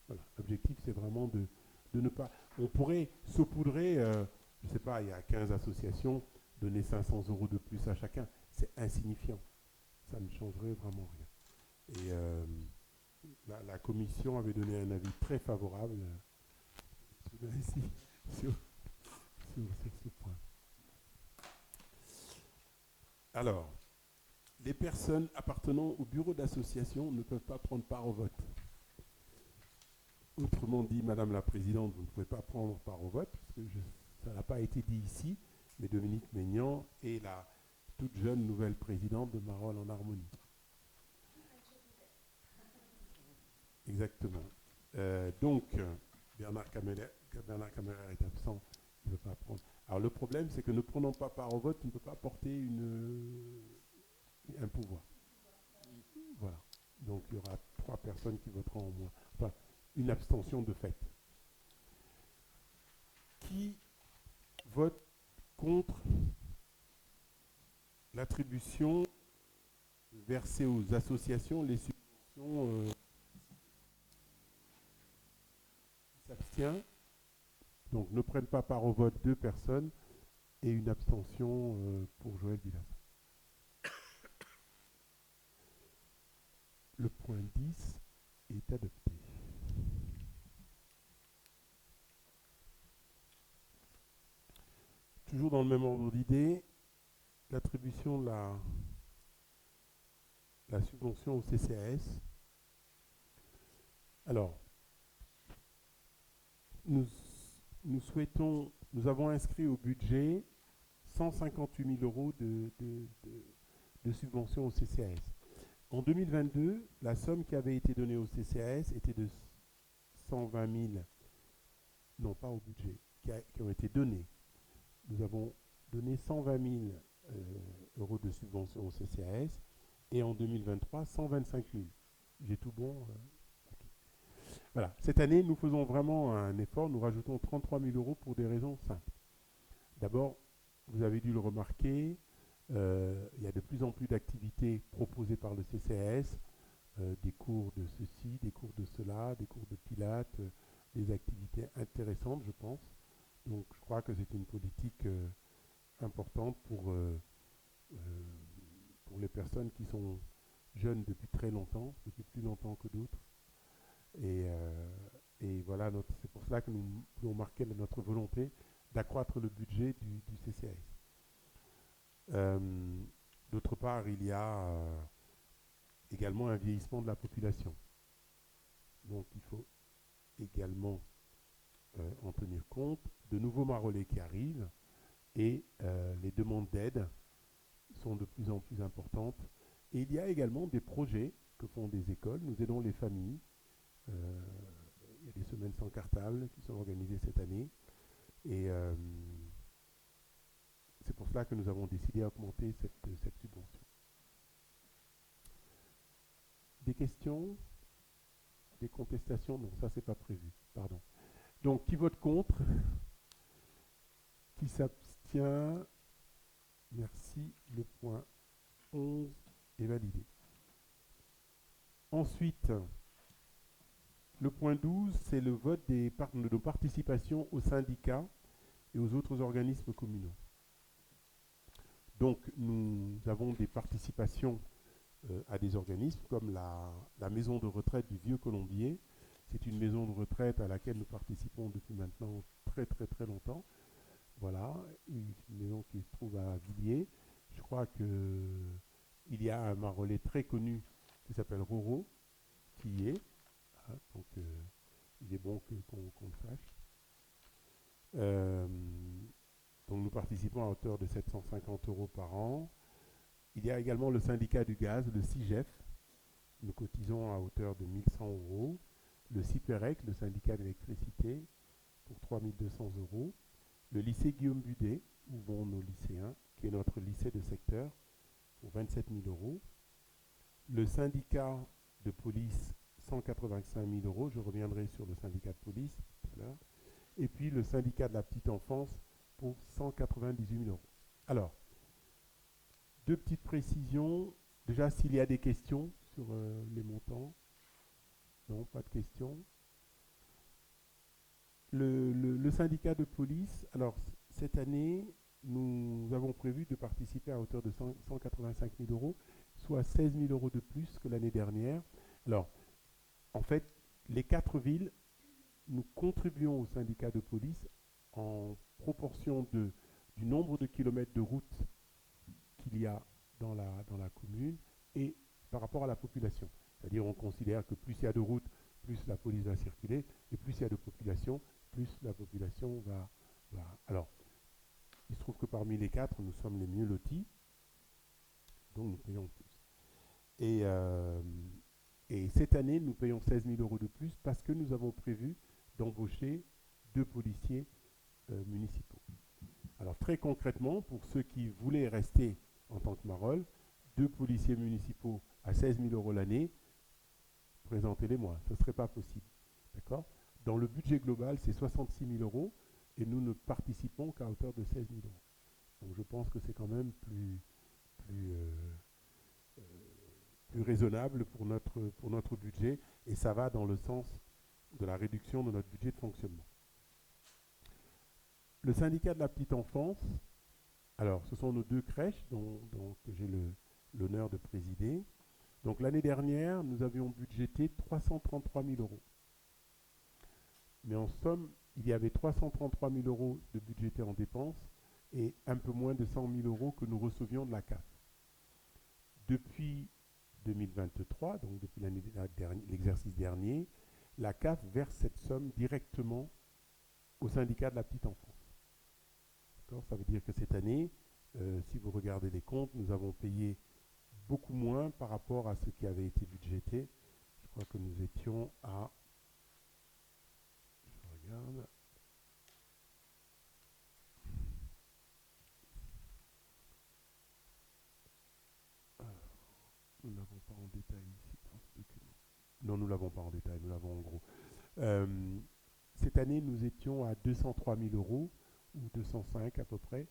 Speaker 1: Voilà. L'objectif, c'est vraiment de ne pas... On pourrait saupoudrer, je ne sais pas, il y a 15 associations, donner 500 € de plus à chacun. C'est insignifiant. Ça ne changerait vraiment rien. Et la commission avait donné un avis très favorable ici, sur ce point. Alors, les personnes appartenant au bureau d'association ne peuvent pas prendre part au vote. Autrement dit, Madame la Présidente, vous ne pouvez pas prendre part au vote, parce que ça n'a pas été dit ici, mais Dominique Maignan est la toute jeune nouvelle présidente de Marolles en Harmonie. Exactement. Donc, Bernard Cameller est absent, il ne veut pas prendre. Alors le problème, c'est que ne prenant pas part au vote, tu ne peux pas porter un pouvoir. Voilà. Donc il y aura 3 personnes qui voteront en moins. Enfin, une abstention de fait. Qui vote contre l'attribution verser aux associations les subventions. Qui s'abstient. Donc ne prennent pas part au vote 2 personnes et une abstention pour Joël Villas. Le point 10 est adopté. Toujours dans le même ordre d'idée, l'attribution de la subvention au CCAS. Alors, nous avons inscrit au budget 158 000 euros de subvention au CCAS. En 2022, la somme qui avait été donnée au CCAS était de 120 000, non pas au budget, qui ont été donnés. Nous avons donné 120 000 euros de subvention au CCAS et en 2023, 125 000. J'ai tout bon okay. Voilà. Cette année, nous faisons vraiment un effort. Nous rajoutons 33 000 euros pour des raisons simples. D'abord, vous avez dû le remarquer, il y a de plus en plus d'activités proposées par le CCAS, des cours de ceci, des cours de cela, des cours de pilates, des activités intéressantes, je pense. Donc, je crois que c'est une politique importante pour les personnes qui sont jeunes depuis très longtemps, depuis plus longtemps que d'autres. Et voilà, c'est pour cela que nous voulons marquer notre volonté d'accroître le budget du CCAS. D'autre part, il y a également un vieillissement de la population. Donc, il faut également en tenir compte. De nouveaux marolais qui arrivent et les demandes d'aide sont de plus en plus importantes. Et il y a également des projets que font des écoles. Nous aidons les familles. Il y a des semaines sans cartable qui sont organisées cette année. Et c'est pour cela que nous avons décidé d'augmenter cette subvention. Des questions? Des contestations? Non, ça, c'est pas prévu. Pardon. Donc, qui vote contre? Qui s'abstient? Merci. Le point 11 est validé. Ensuite, le point 12, c'est le vote de nos participations aux syndicats et aux autres organismes communaux. Donc, nous avons des participations à des organismes comme la maison de retraite du Vieux Colombier. C'est une maison de retraite à laquelle nous participons depuis maintenant très très très longtemps. Voilà, une maison qui se trouve à Villiers. Je crois qu'il y a un marolais très connu qui s'appelle Roro, qui y est. Ah, donc, il est bon qu'on le sache. Donc, nous participons à hauteur de 750 euros par an. Il y a également le syndicat du gaz, le CIGEF. Nous cotisons à hauteur de 1100 euros. Le CIPEREC, le syndicat d'électricité, pour 3200 euros. Le lycée Guillaume Budet, où vont nos lycéens, qui est notre lycée de secteur, pour 27 000 euros. Le syndicat de police, 185 000 euros. Je reviendrai sur le syndicat de police tout à l'heure. Et puis le syndicat de la petite enfance pour 198 000 euros. Alors, deux petites précisions. Déjà, s'il y a des questions sur les montants. Non, pas de questions. Le syndicat de police, alors cette année, nous avons prévu de participer à hauteur de 185 000 euros, soit 16 000 euros de plus que l'année dernière. Alors, en fait, les 4 villes, nous contribuons au syndicat de police en proportion du nombre de kilomètres de route qu'il y a dans la commune et par rapport à la population. C'est-à-dire on considère que plus il y a de routes, plus la police va circuler, et plus il y a de population, plus la population va... Alors, il se trouve que parmi les 4, nous sommes les mieux lotis, donc nous payons plus. Et cette année, nous payons 16 000 euros de plus parce que nous avons prévu d'embaucher 2 policiers municipaux. Alors très concrètement, pour ceux qui voulaient rester en tant que Marolles, 2 policiers municipaux à 16 000 euros l'année, présentez-les-moi, ce ne serait pas possible. D'accord ? Dans le budget global, c'est 66 000 euros et nous ne participons qu'à hauteur de 16 000 euros. Donc je pense que c'est quand même plus plus raisonnable pour notre budget, et ça va dans le sens de la réduction de notre budget de fonctionnement. Le syndicat de la petite enfance, alors ce sont nos 2 crèches que j'ai l'honneur de présider. Donc l'année dernière, nous avions budgété 333 000 euros. Mais en somme, il y avait 333 000 euros de budgété en dépenses et un peu moins de 100 000 euros que nous recevions de la CAF. Depuis 2023, donc depuis l'exercice dernier, la CAF verse cette somme directement au syndicat de la petite enfance. Ça veut dire que cette année, si vous regardez les comptes, nous avons payé beaucoup moins par rapport à ce qui avait été budgété. Je crois que nous étions à... Je regarde. Nous ne l'avons pas en détail ici dans ce document. Non, nous ne l'avons pas en détail, nous l'avons en gros. Cette année, nous étions à 203 000 euros, ou 205 à peu près,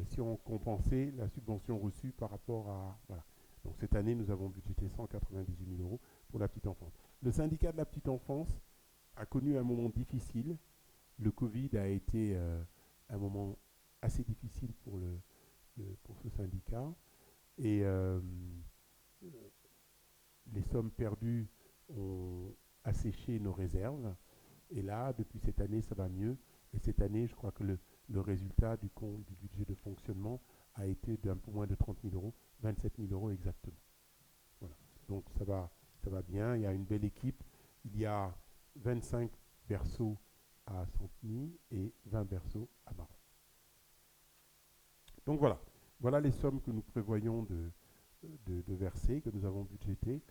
Speaker 1: si on compensait la subvention reçue par rapport à... Voilà. Donc cette année, nous avons budgété 198 000 euros pour la petite enfance. Le syndicat de la petite enfance a connu un moment difficile. Le Covid a été un moment assez difficile pour ce syndicat. Et les sommes perdues ont asséché nos réserves. Et là, depuis cette année, ça va mieux. Et cette année, je crois que le résultat du compte du budget de fonctionnement a été d'un peu moins de 30 000 euros, 27 000 euros exactement. Voilà. Donc ça va bien. Il y a une belle équipe. Il y a 25 berceaux à Santeny et 20 berceaux à Marolles. Donc voilà. Voilà les sommes que nous prévoyons de verser, que nous avons budgétées,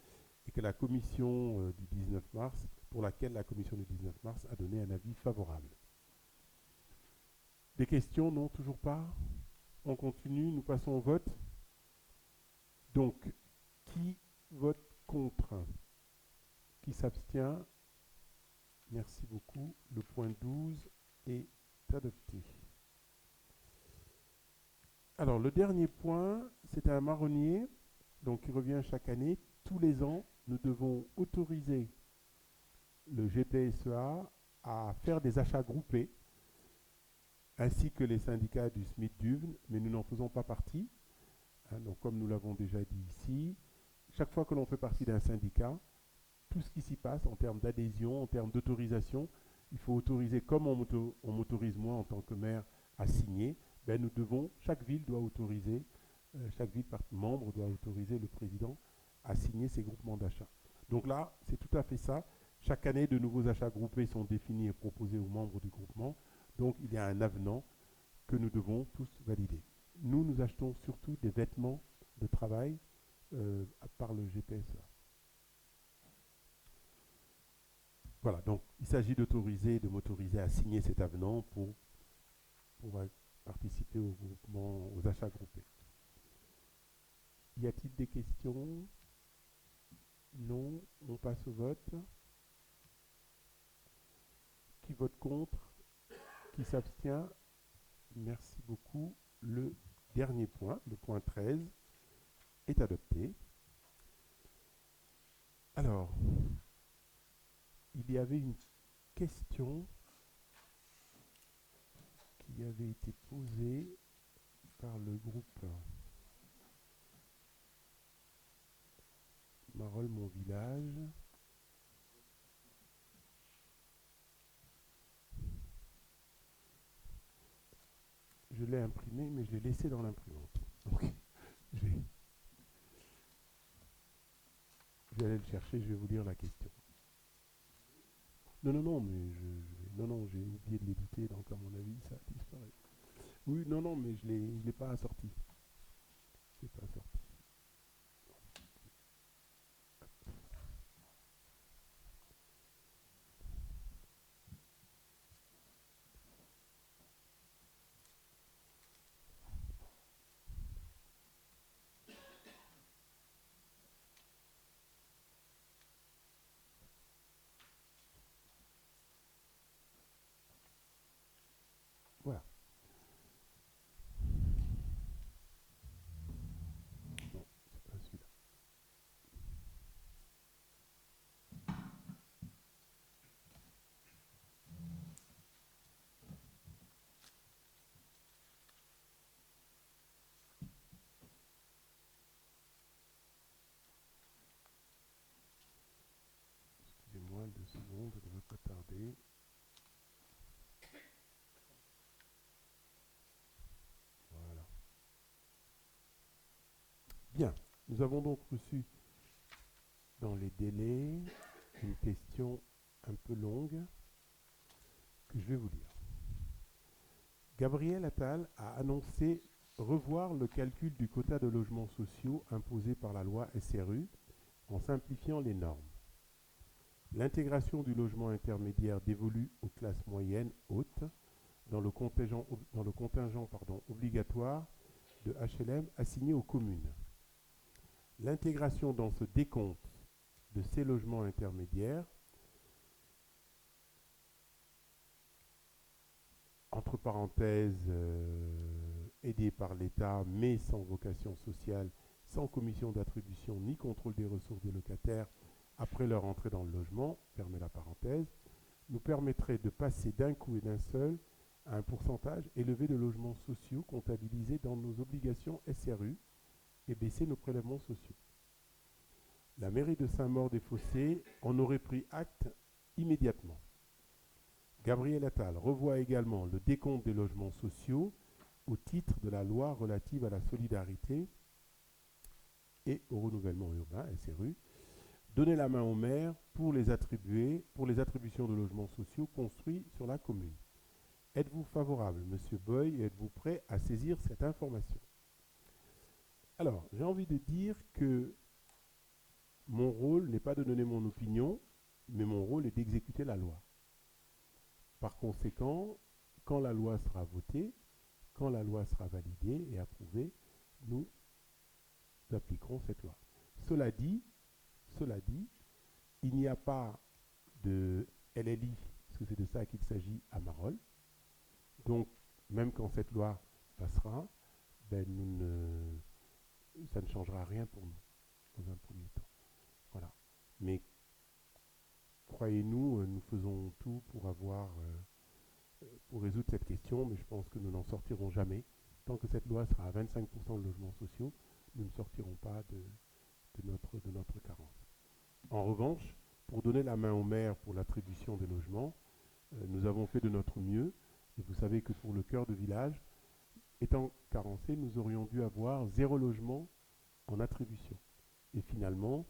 Speaker 1: et que la commission du 19 mars, pour laquelle la commission du 19 mars a donné un avis favorable. Des questions? Non, toujours pas. On continue, nous passons au vote. Donc, qui vote contre? Qui s'abstient? Merci beaucoup. Le point 12 est adopté. Alors, le dernier point, c'est un marronnier, donc qui revient chaque année. Tous les ans, nous devons autoriser le GPSEA à faire des achats groupés, ainsi que les syndicats du SMIC-DUVN, mais nous n'en faisons pas partie. Donc, comme nous l'avons déjà dit ici, chaque fois que l'on fait partie d'un syndicat, tout ce qui s'y passe en termes d'adhésion, en termes d'autorisation, il faut autoriser, comme on m'autorise moi en tant que maire à signer, ben nous devons, chaque ville doit autoriser, chaque ville membre doit autoriser le président à signer ces groupements d'achat. Donc là, c'est tout à fait ça. Chaque année, de nouveaux achats groupés sont définis et proposés aux membres du groupement. Donc il y a un avenant que nous devons tous valider. Nous achetons surtout des vêtements de travail par le GPSA. Voilà, donc il s'agit de m'autoriser à signer cet avenant pour participer au groupement, aux achats groupés. Y a-t-il des questions? Non, on passe au vote. Qui vote contre? Qui s'abstient? Merci beaucoup. Le dernier point, le point 13, est adopté. Alors, il y avait une question qui avait été posée par le groupe Marolles, mon village. Je l'ai imprimé, mais je l'ai laissé dans l'imprimante. Donc, je vais aller le chercher, je vais vous lire la question. Non, mais j'ai oublié de l'éditer, donc à mon avis, ça a disparu. Oui, non, mais je l'ai pas assorti. Je l'ai pas assorti. Voilà. secondes, ça ne devrait pas tarder. Voilà. Bien, nous avons donc reçu dans les délais une question un peu longue que je vais vous lire. Gabriel Attal a annoncé revoir le calcul du quota de logements sociaux imposé par la loi SRU en simplifiant les normes. L'intégration du logement intermédiaire dévolu aux classes moyennes hautes dans le contingent obligatoire de HLM assigné aux communes. L'intégration dans ce décompte de ces logements intermédiaires, entre parenthèses, aidés par l'État, mais sans vocation sociale, sans commission d'attribution ni contrôle des ressources des locataires après leur entrée dans le logement, fermez la parenthèse, nous permettrait de passer d'un coup et d'un seul à un pourcentage élevé de logements sociaux comptabilisés dans nos obligations SRU et baisser nos prélèvements sociaux. La mairie de Saint-Maur-des-Fossés en aurait pris acte immédiatement. Gabriel Attal revoit également le décompte des logements sociaux au titre de la loi relative à la solidarité et au renouvellement urbain, SRU, donner la main au maire pour les attributions de logements sociaux construits sur la commune. Êtes-vous favorable, Monsieur Boy, et êtes-vous prêt à saisir cette information? Alors, j'ai envie de dire que mon rôle n'est pas de donner mon opinion, mais mon rôle est d'exécuter la loi. Par conséquent, quand la loi sera votée, quand la loi sera validée et approuvée, nous appliquerons cette loi. Cela dit, il n'y a pas de LLI, parce que c'est de ça qu'il s'agit à Marolles. Donc, même quand cette loi passera, ben ça ne changera rien pour nous, dans un premier temps. Voilà. Mais croyez-nous, nous faisons tout pour résoudre cette question, mais je pense que nous n'en sortirons jamais. Tant que cette loi sera à 25% de logements sociaux, nous ne sortirons pas de notre carence. En revanche, pour donner la main au maire pour l'attribution des logements, nous avons fait de notre mieux. Et vous savez que pour le cœur de village, étant carencé, nous aurions dû avoir 0 logement en attribution. Et finalement,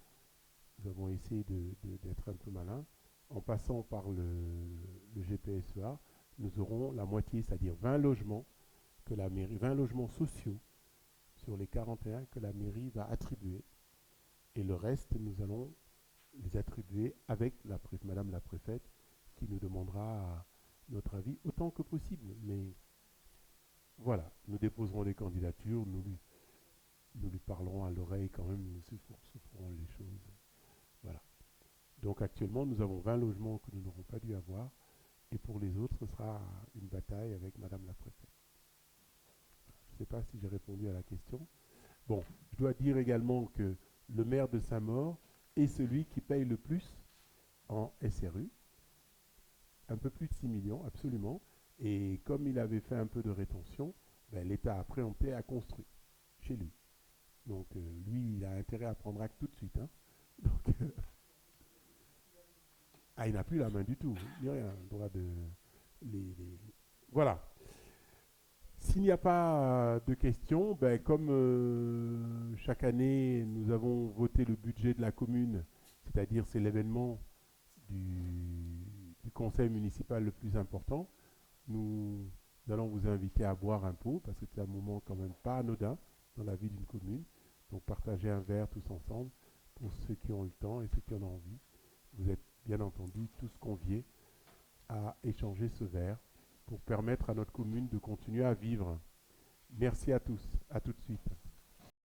Speaker 1: nous avons essayé d'être un peu malins. En passant par le GPSEA, nous aurons la moitié, c'est-à-dire 20 logements que la mairie, 20 logements sociaux sur les 41 que la mairie va attribuer. Et le reste, nous allons les attribuer avec Madame la préfète qui nous demandera notre avis autant que possible. Mais voilà, nous déposerons des candidatures, nous lui parlerons à l'oreille quand même, nous souffrons les choses. Voilà. Donc actuellement, nous avons 20 logements que nous n'aurons pas dû avoir. Et pour les autres, ce sera une bataille avec Madame la préfète. Je ne sais pas si j'ai répondu à la question. Bon, je dois dire également que le maire de Saint-Maur est celui qui paye le plus en SRU. Un peu plus de 6 millions, absolument. Et comme il avait fait un peu de rétention, ben, l'État a préempté à construire chez lui. Donc lui, il a intérêt à prendre acte tout de suite. Hein. Donc, il n'a plus la main du tout, ni rien. Droit de Voilà. S'il n'y a pas de questions, ben, comme chaque année, nous avons voté le budget de la commune, c'est-à-dire c'est l'événement du conseil municipal le plus important, nous allons vous inviter à boire un pot, parce que c'est un moment quand même pas anodin dans la vie d'une commune. Donc partagez un verre tous ensemble pour ceux qui ont le temps et ceux qui en ont envie. Vous êtes bien entendu tous conviés à échanger ce verre pour permettre à notre commune de continuer à vivre. Merci à tous. À tout de suite.